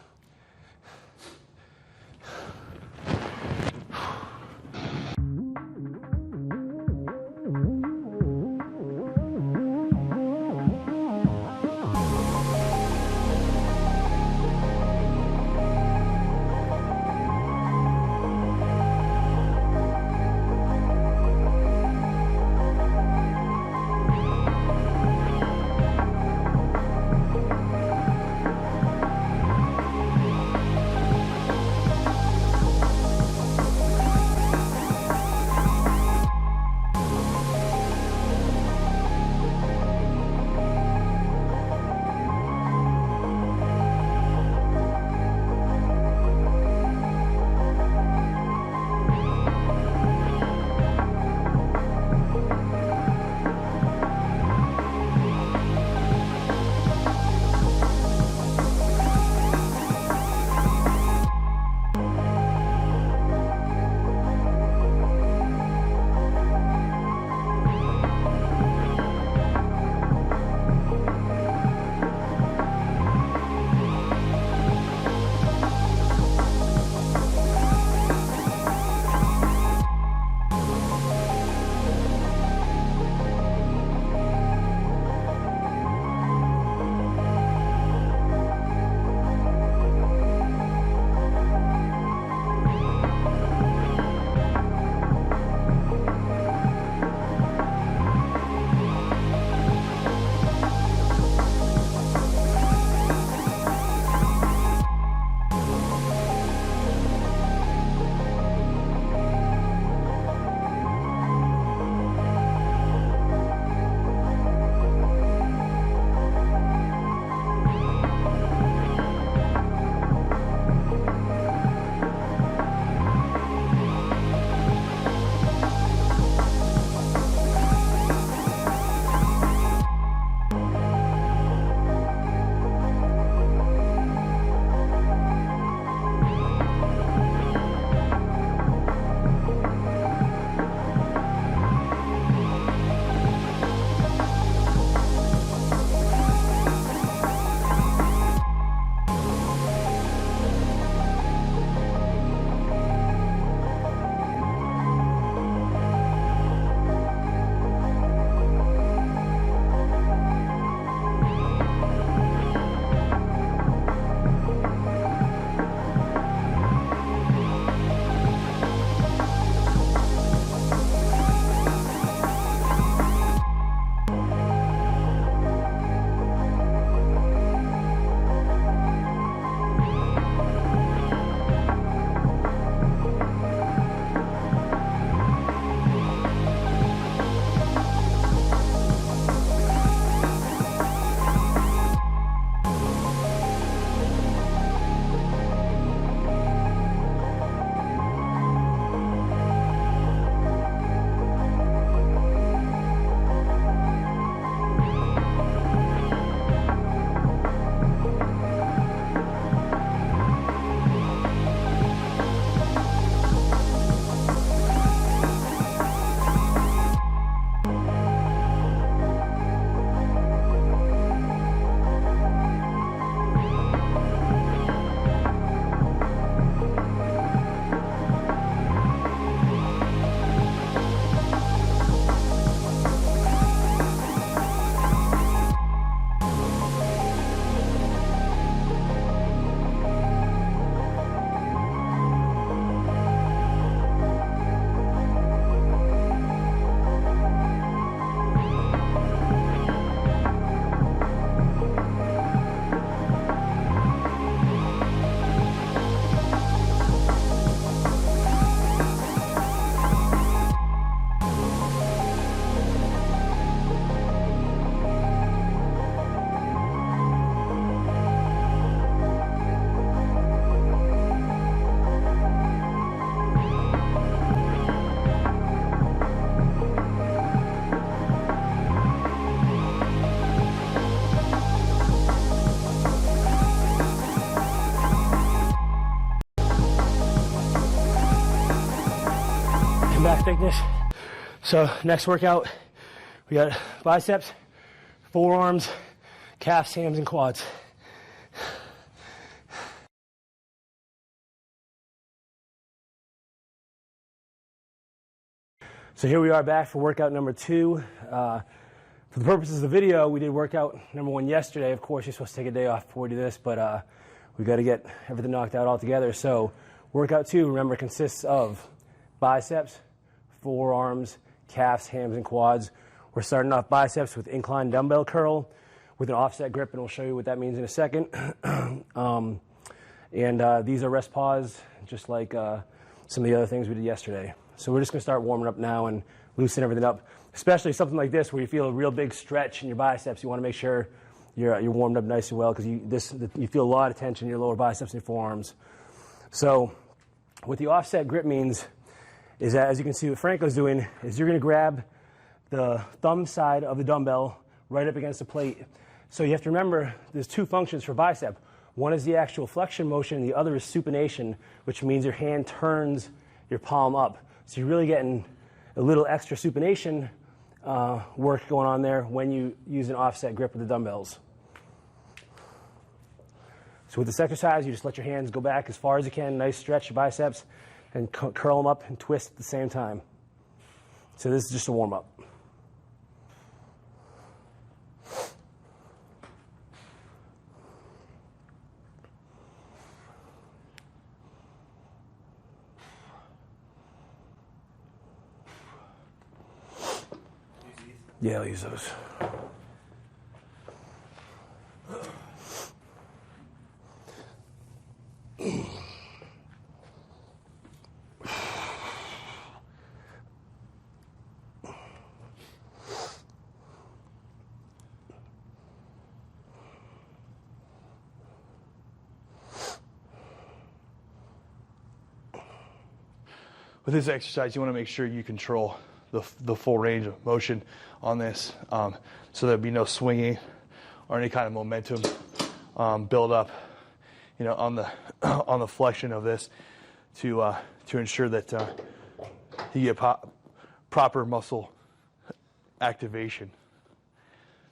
Welcome back, Fitness. So next workout, we got biceps, forearms, calves, hams, and quads. So here we are back for workout number 2. For the purposes of the video, we did workout number 1 yesterday. Of course, you're supposed to take a day off before we do this, but we got to get everything knocked out all together. So workout 2, remember, consists of biceps, forearms, calves, hams, and quads. We're starting off biceps with incline dumbbell curl with an offset grip, and we'll show you what that means in a second. These are rest pause, just like some of the other things we did yesterday. So we're just going to start warming up now and loosen everything up, especially something like this where you feel a real big stretch in your biceps. You want to make sure you're warmed up nice and well, because you feel a lot of tension in your lower biceps and your forearms. So what the offset grip means is that, as you can see what Franco's doing, is you're going to grab the thumb side of the dumbbell right up against the plate. So you have to remember there's 2 functions for bicep. One is the actual flexion motion, and the other is supination, which means your hand turns your palm up. So you're really getting a little extra supination work going on there when you use an offset grip with the dumbbells. So with this exercise, you just let your hands go back as far as you can, nice stretch your biceps, and curl them up and twist at the same time. So this is just a warm-up. Yeah, I'll use those. With this exercise, you want to make sure you control the full range of motion on this, so there'd be no swinging or any kind of momentum build up, on the flexion of this, to ensure that you get proper muscle activation.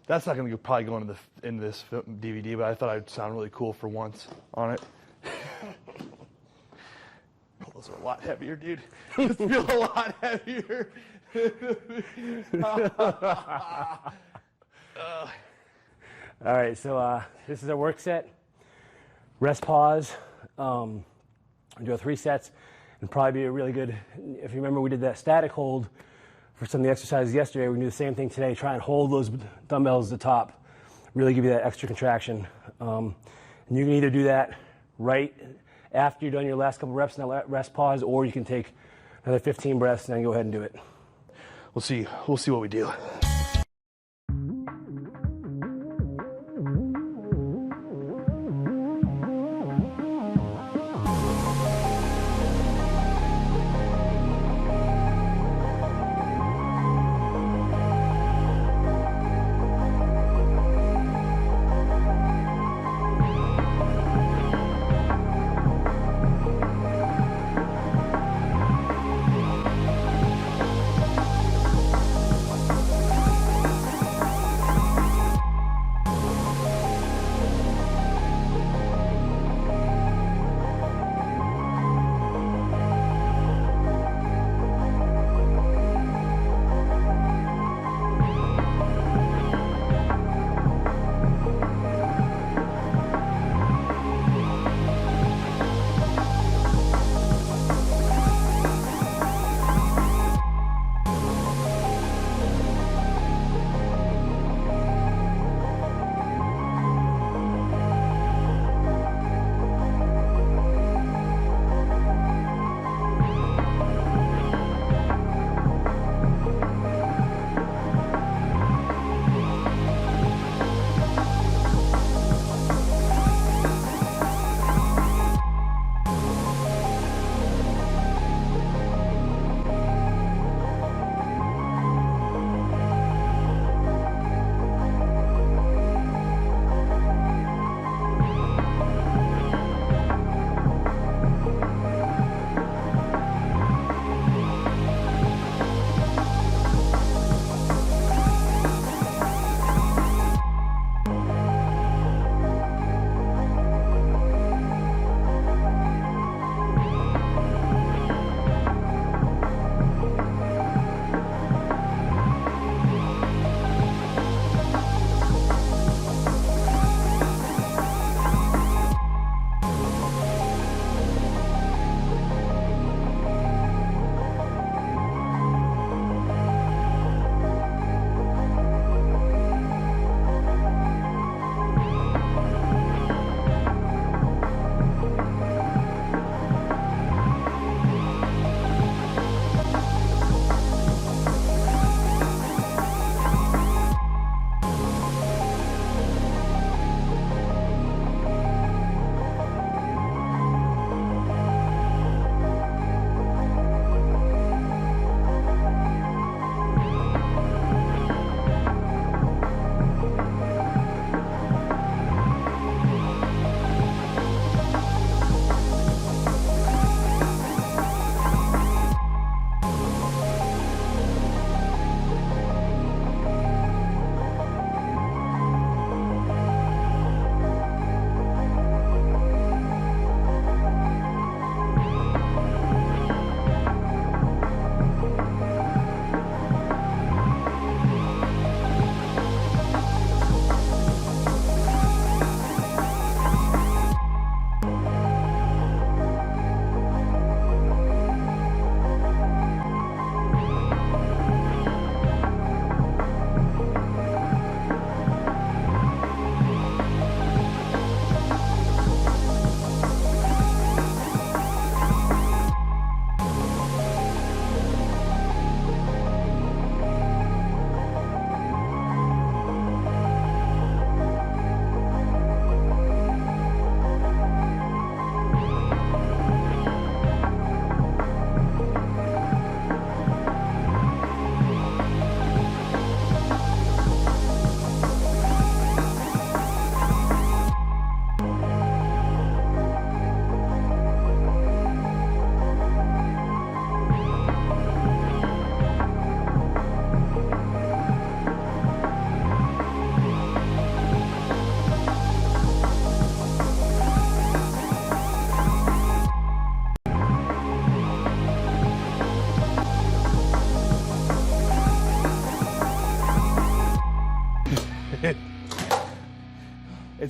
That's not going to probably go into this DVD, but I thought I'd sound really cool for once on it. Those are a lot heavier, dude. Those feel a lot heavier. All right, so this is our work set. Rest pause. Do 3 sets, and probably be a really good. If you remember, we did that static hold for some of the exercises yesterday. We can do the same thing today. Try and hold those dumbbells at the top. Really give you that extra contraction. And you can either do that right after you've done your last couple reps in that rest pause, or you can take another 15 breaths and then go ahead and do it. We'll see what we do.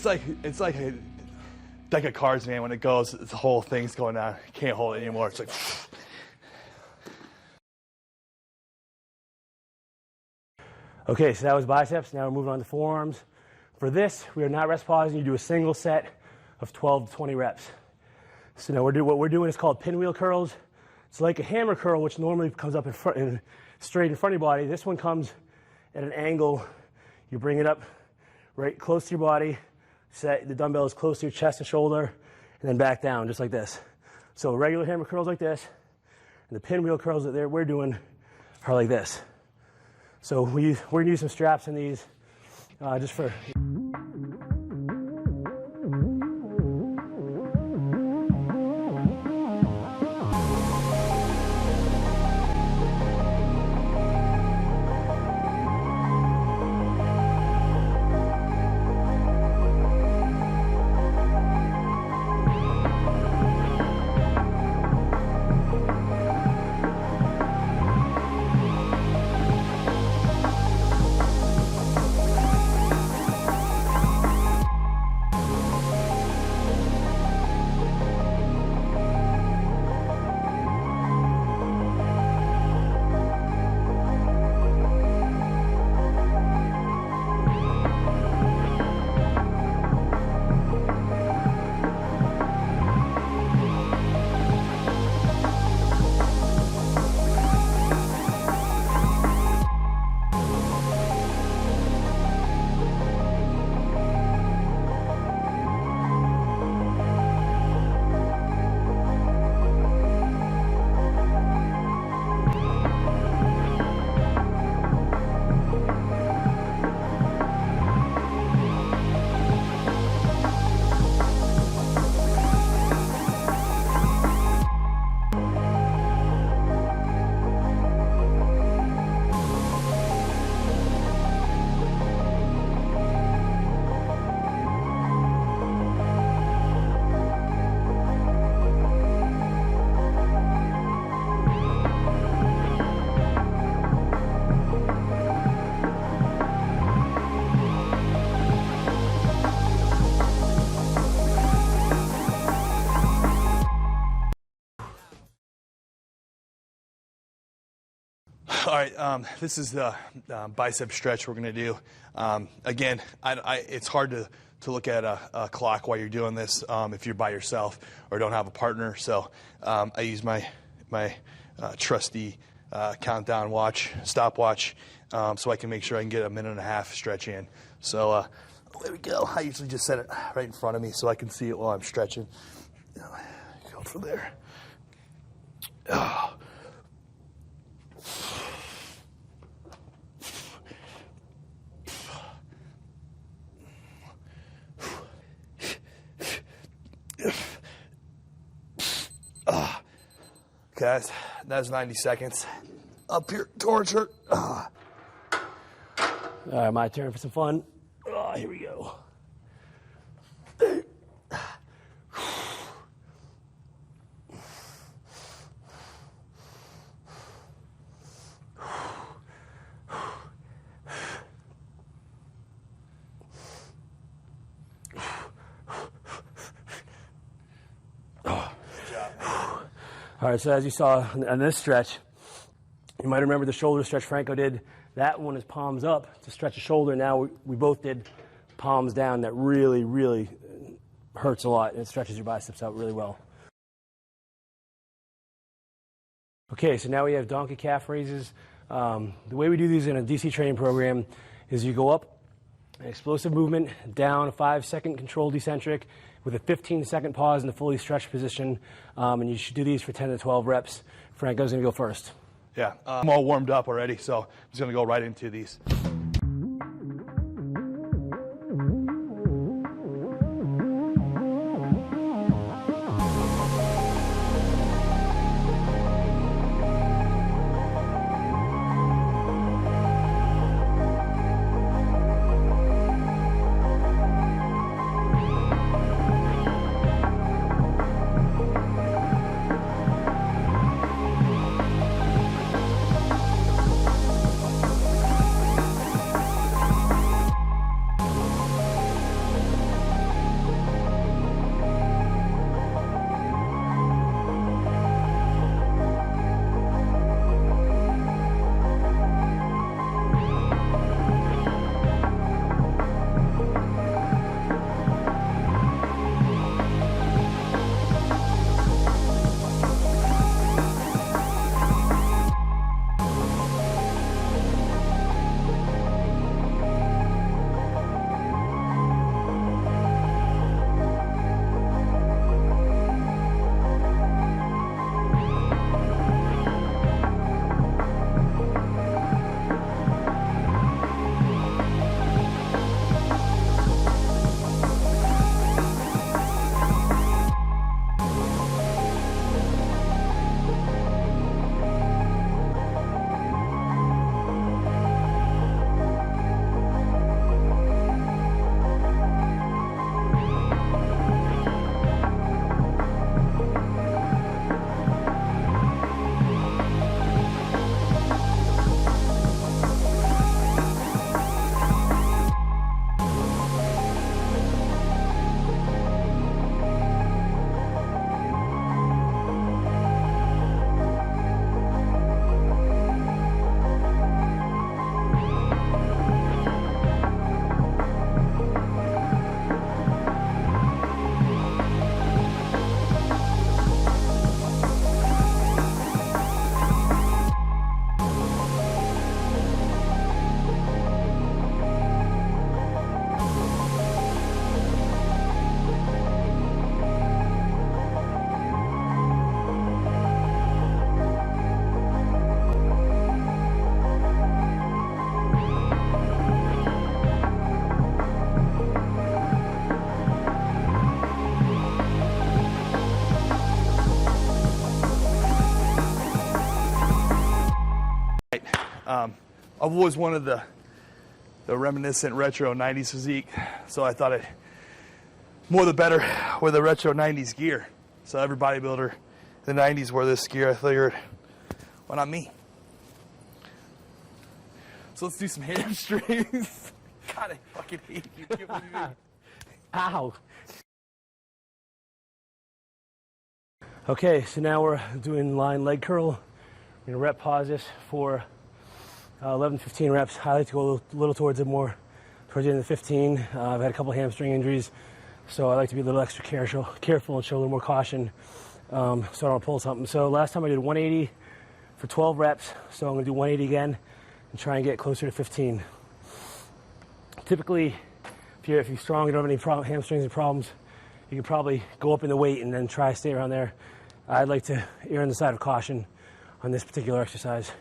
It's like a deck of cards, man. When it goes, the whole thing's going on. You can't hold it anymore. It's like. Okay, so that was biceps. Now we're moving on to forearms. For this, we are not rest pausing. You do a single set of 12 to 20 reps. So now what we're doing is called pinwheel curls. It's like a hammer curl, which normally comes up in front, straight in front of your body. This one comes at an angle. You bring it up right close to your body. Set the dumbbell is close to your chest and shoulder, and then back down, just like this. So regular hammer curls like this, and the pinwheel curls that we're doing are like this. So we're going to use some straps in these just for... All right, this is the bicep stretch we're going to do. Again, it's hard to look at a clock while you're doing this if you're by yourself or don't have a partner. So I use my trusty countdown watch, stopwatch, so I can make sure I can get a minute and a half stretch in. So there we go. I usually just set it right in front of me so I can see it while I'm stretching. Go from there. Oh. Okay, that's 90 seconds. Up here towards her. All right, my turn for some fun. Here we go. All right, so as you saw on this stretch, you might remember the shoulder stretch Franco did. That one is palms up to stretch the shoulder. Now we both did palms down. That really, really hurts a lot, and it stretches your biceps out really well. Okay, so now we have donkey calf raises. The way we do these in a DC training program is you go up, an explosive movement, down a 5-second controlled eccentric with a 15-second pause in the fully stretched position, and you should do these for 10 to 12 reps. Franco's going to go first. Yeah, I'm all warmed up already, so I'm just going to go right into these. I've always wanted the reminiscent retro 90s physique, so I thought more the better with the retro 90s gear. So every bodybuilder in the 90s wore this gear. I figured, why not me? So let's do some hamstrings. God, I fucking hate you. Can't believe it. Ow. Okay, so now we're doing line leg curl. We're gonna rep pause this for 11, 15 reps. I like to go a little towards it more, towards the end of the 15. I've had a couple hamstring injuries, so I like to be a little extra careful and show a little more caution. So I don't want to pull something. So last time I did 180 for 12 reps, so I'm gonna do 180 again and try and get closer to 15. Typically, if you're strong, you don't have any hamstrings or problems, you can probably go up in the weight and then try to stay around there. I'd like to err on the side of caution on this particular exercise.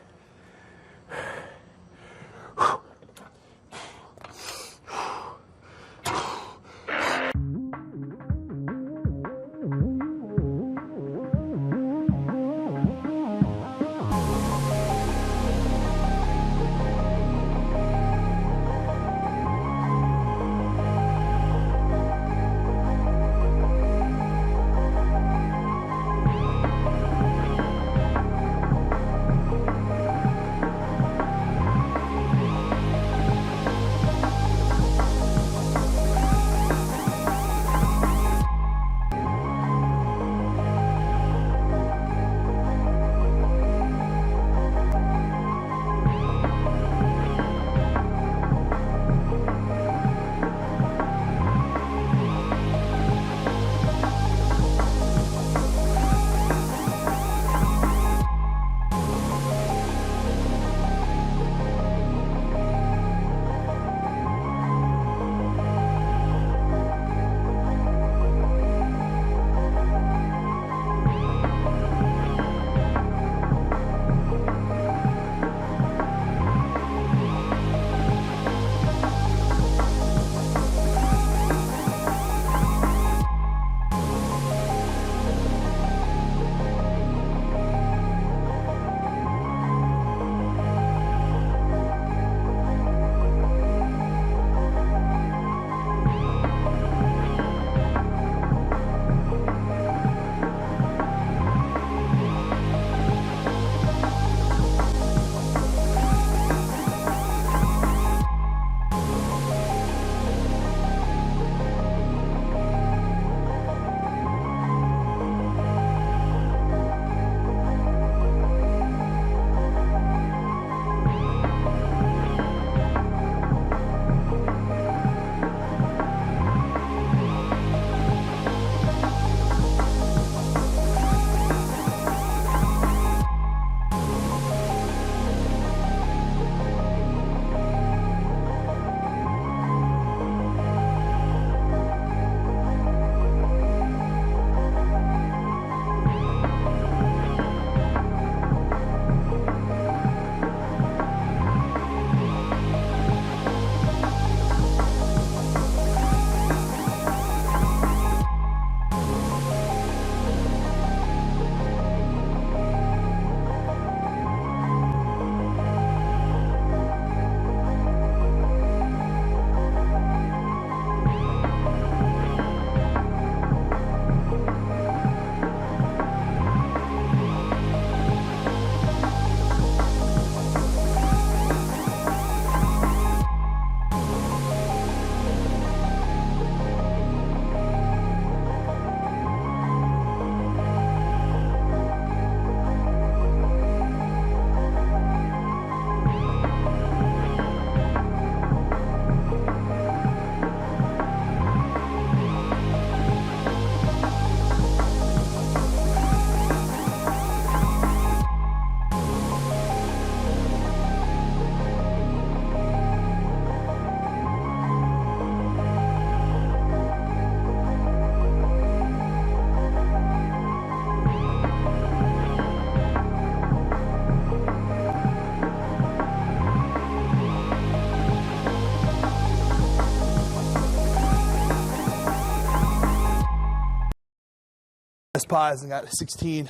Pies and got 16,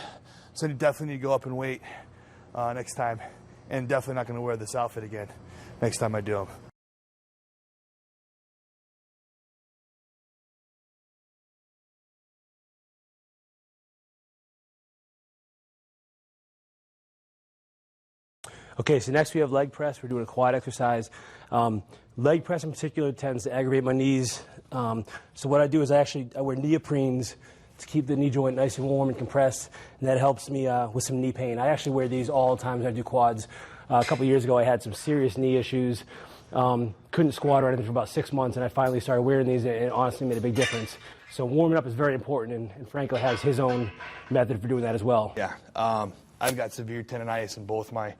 so you definitely need to go up in weight next time and definitely not going to wear this outfit again next time I do them. Okay, so next we have leg press. We're doing a quad exercise. Leg press in particular tends to aggravate my knees. So what I do is I wear neoprenes to keep the knee joint nice and warm and compressed, and that helps me with some knee pain. I actually wear these all the time when I do quads. A couple years ago I had some serious knee issues. Couldn't squat or anything for about 6 months, and I finally started wearing these, and it honestly made a big difference. So warming up is very important, and Franco has his own method for doing that as well. Yeah, I've got severe tendonitis in both my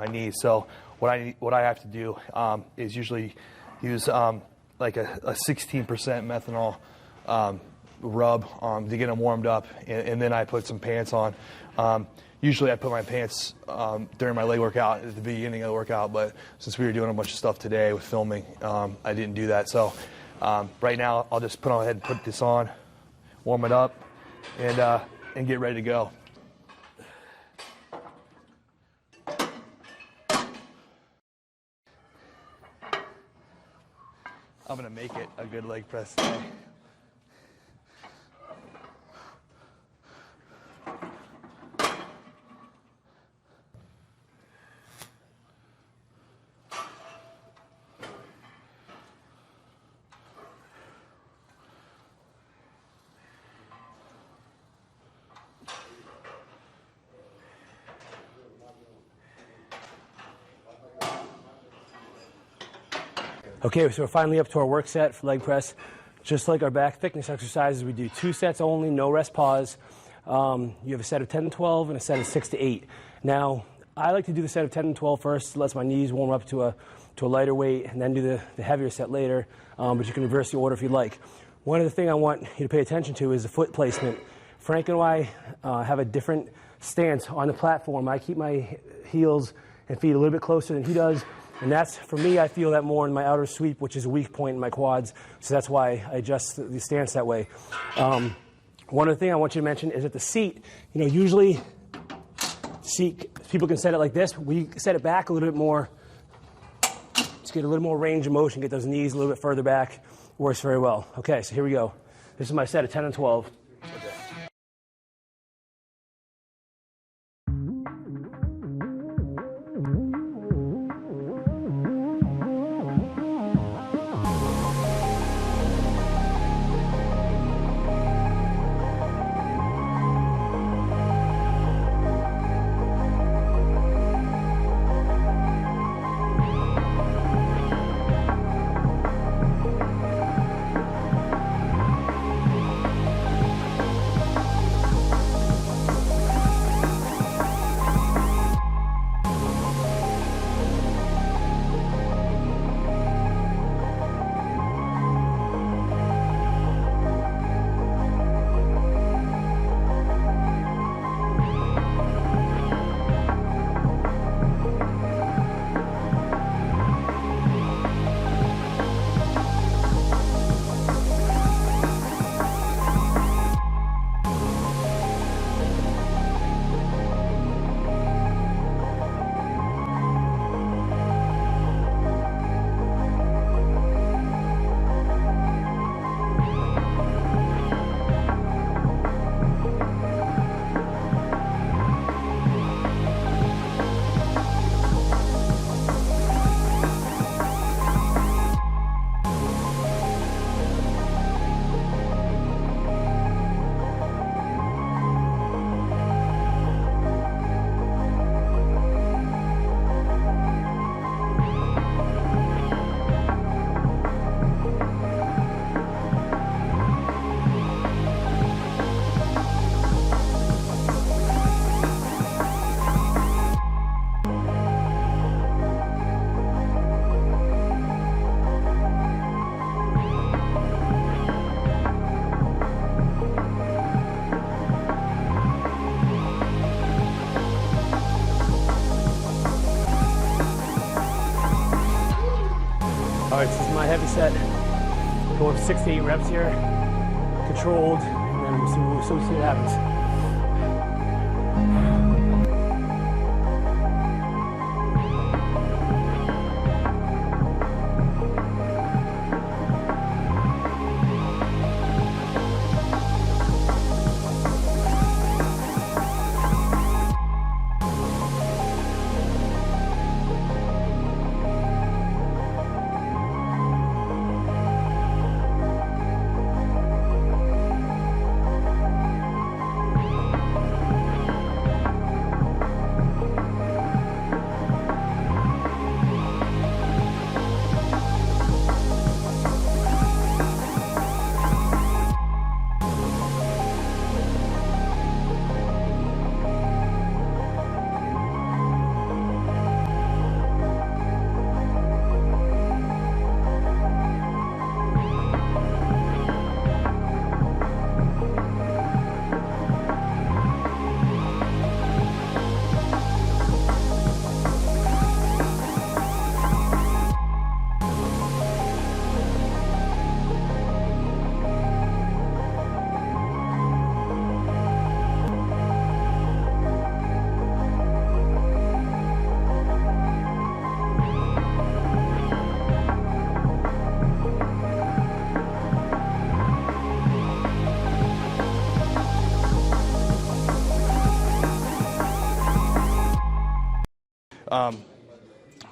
knees, so what I have to do is usually use like a 16% methanol rub to get them warmed up, and then I put some pants on. Usually I put my pants during my leg workout at the beginning of the workout, but since we were doing a bunch of stuff today with filming, I didn't do that. So right now I'll just put this on, warm it up, and get ready to go. I'm going to make it a good leg press today. Okay, so we're finally up to our work set for leg press. Just like our back thickness exercises, we do 2 sets only, no rest pause. You have a set of 10 and 12 and a set of 6 to 8. Now, I like to do the set of 10 and 12 first. It lets my knees warm up to a lighter weight, and then do the heavier set later. But you can reverse the order if you'd like. One of the things I want you to pay attention to is the foot placement. Frank and I have a different stance on the platform. I keep my heels and feet a little bit closer than he does. And that's, for me, I feel that more in my outer sweep, which is a weak point in my quads. So that's why I adjust the stance that way. One other thing I want you to mention is that the seat, usually people can set it like this. We set it back a little bit more. Just get a little more range of motion, get those knees a little bit further back. Works very well. Okay, so here we go. This is my set of 10 and 12. All right, this is my heavy set. Going 6 to 8 reps here, controlled, and then we'll see what happens.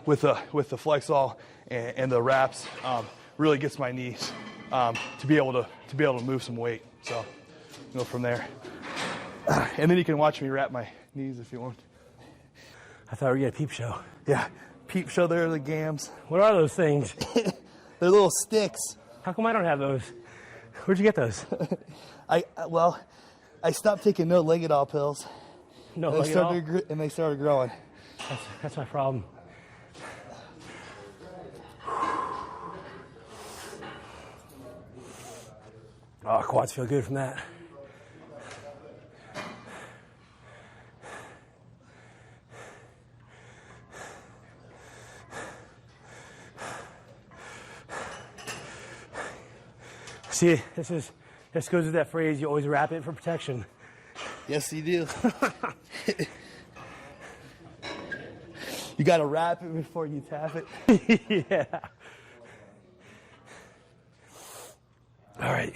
with the Flexall and the wraps, really gets my knees to be able to move some weight. So go from there, and then you can watch me wrap my knees if you want. I thought we were getting a peep show. Yeah, peep show. There are the gams. What are those things? They're little sticks. How come I don't have those? Where'd you get those? I stopped taking no Legadol pills. No Legadol? And they started growing. That's my problem. Oh, quads feel good from that. See, this goes with that phrase, you always wrap it for protection. Yes, you do. You got to wrap it before you tap it. Yeah. All right.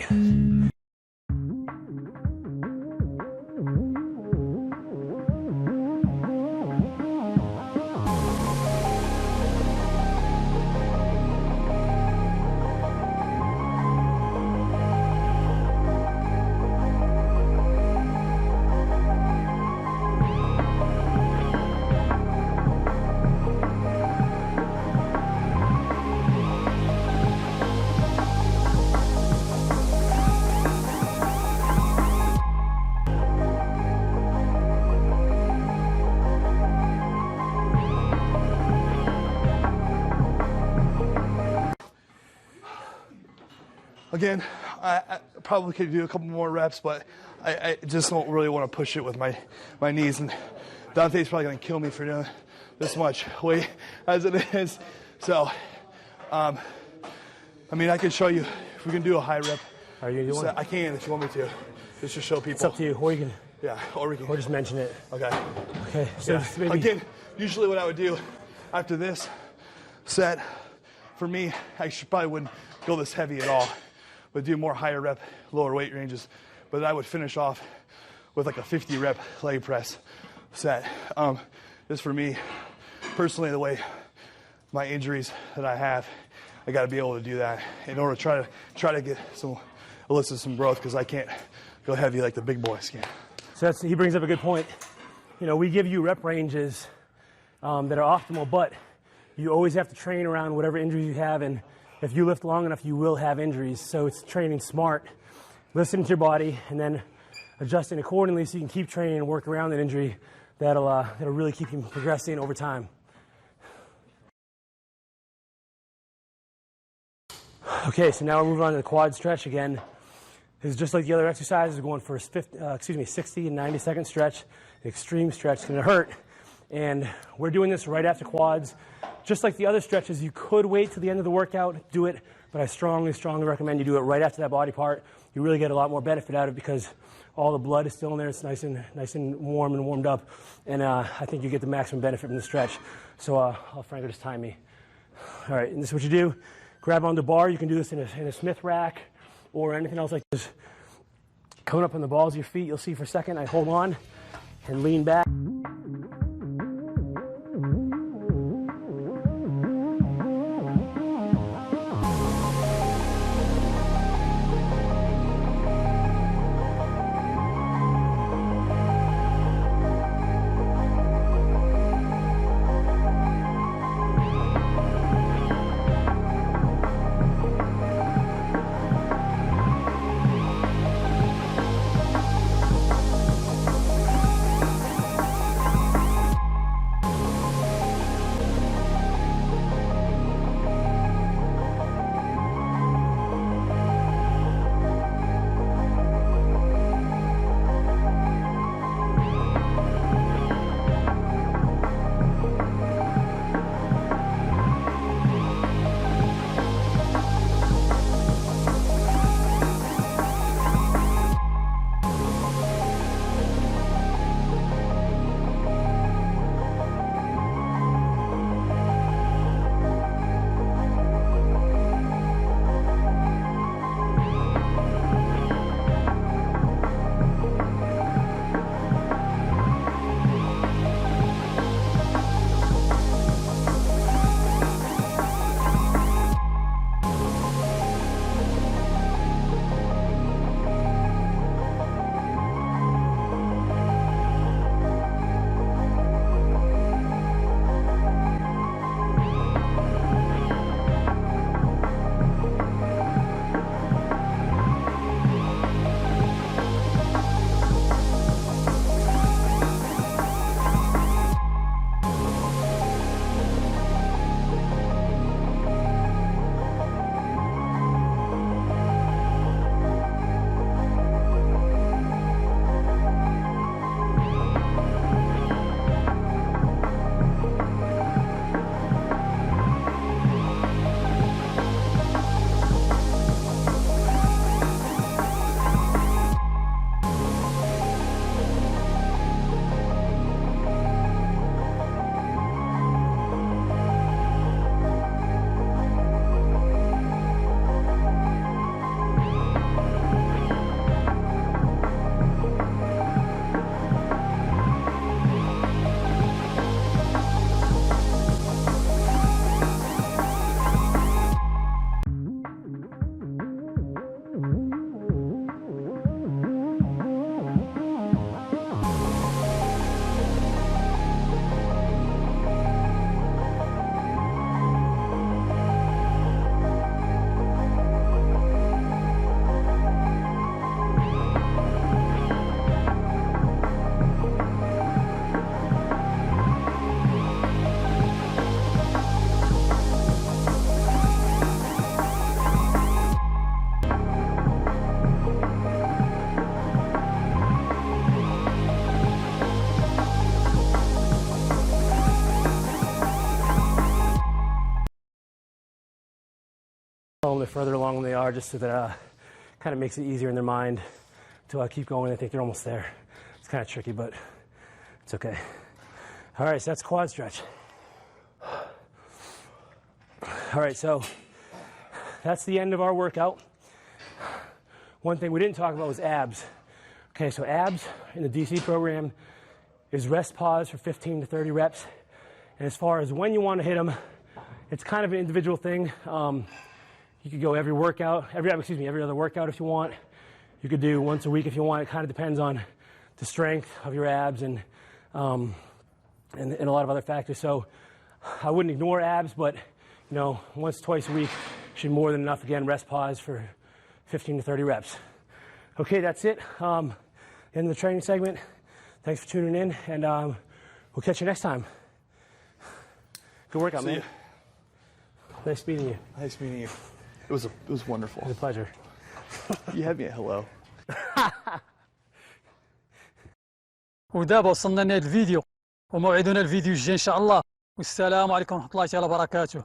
Again, I probably could do a couple more reps, but I just don't really want to push it with my knees. And Dante's probably going to kill me for doing this much weight as it is. So, I mean, I can show you if we can do a high rep. Are you doing it? I can if you want me to. Just to show people. It's up to you. Or you can. Yeah, or we can. Or just mention it. Okay. Okay. So Yeah. maybe. Again, usually what I would do after this set, for me, I probably wouldn't go this heavy at all. But do more higher rep, lower weight ranges. But I would finish off with like a 50 rep leg press set. Just for me, personally, the way my injuries that I have, I got to be able to do that in order to try to get elicit some growth, because I can't go heavy like the big boys can. So he brings up a good point. You know, we give you rep ranges that are optimal, but you always have to train around whatever injuries you have, and if you lift long enough, you will have injuries. So it's training smart, listening to your body, and then adjusting accordingly so you can keep training and work around that injury. That'll really keep you progressing over time. Okay, so now we're moving on to the quad stretch again. This is just like the other exercises. We're going for a 60 and 90 second stretch. The extreme stretch is going to hurt. And we're doing this right after quads. Just like the other stretches, you could wait till the end of the workout, do it, but I strongly, strongly recommend you do it right after that body part. You really get a lot more benefit out of it because all the blood is still in there. It's nice and warm and warmed up, and I think you get the maximum benefit from the stretch. So I'll Franco just time me. All right, and this is what you do. Grab on the bar. You can do this in a Smith rack or anything else like this. Coming up on the balls of your feet, you'll see for a second, I hold on and lean back. bit further along than they are, just so that kind of makes it easier in their mind to keep going. I think they're almost there. It's kind of tricky, but it's okay. All right, so that's quad stretch. All right, so that's the end of our workout. One thing we didn't talk about was abs. Okay, so abs in the DC program is rest pause for 15 to 30 reps. And as far as when you want to hit them, it's kind of an individual thing. You could go every other workout if you want. You could do once a week if you want. It kind of depends on the strength of your abs and a lot of other factors. So I wouldn't ignore abs, but you know, once, twice a week should be more than enough. Again, rest pause for 15 to 30 reps. Okay, that's it. End of the training segment. Thanks for tuning in, and we'll catch you next time. Good workout, man. Nice meeting you. Nice meeting you. It was wonderful. It was a pleasure. You had me at hello. ودابا وصلنا لنهاية الفيديو، وموعدنا الفيديو الجاي إن شاء الله، والسلام عليكم ورحمة الله تعالى وبركاته.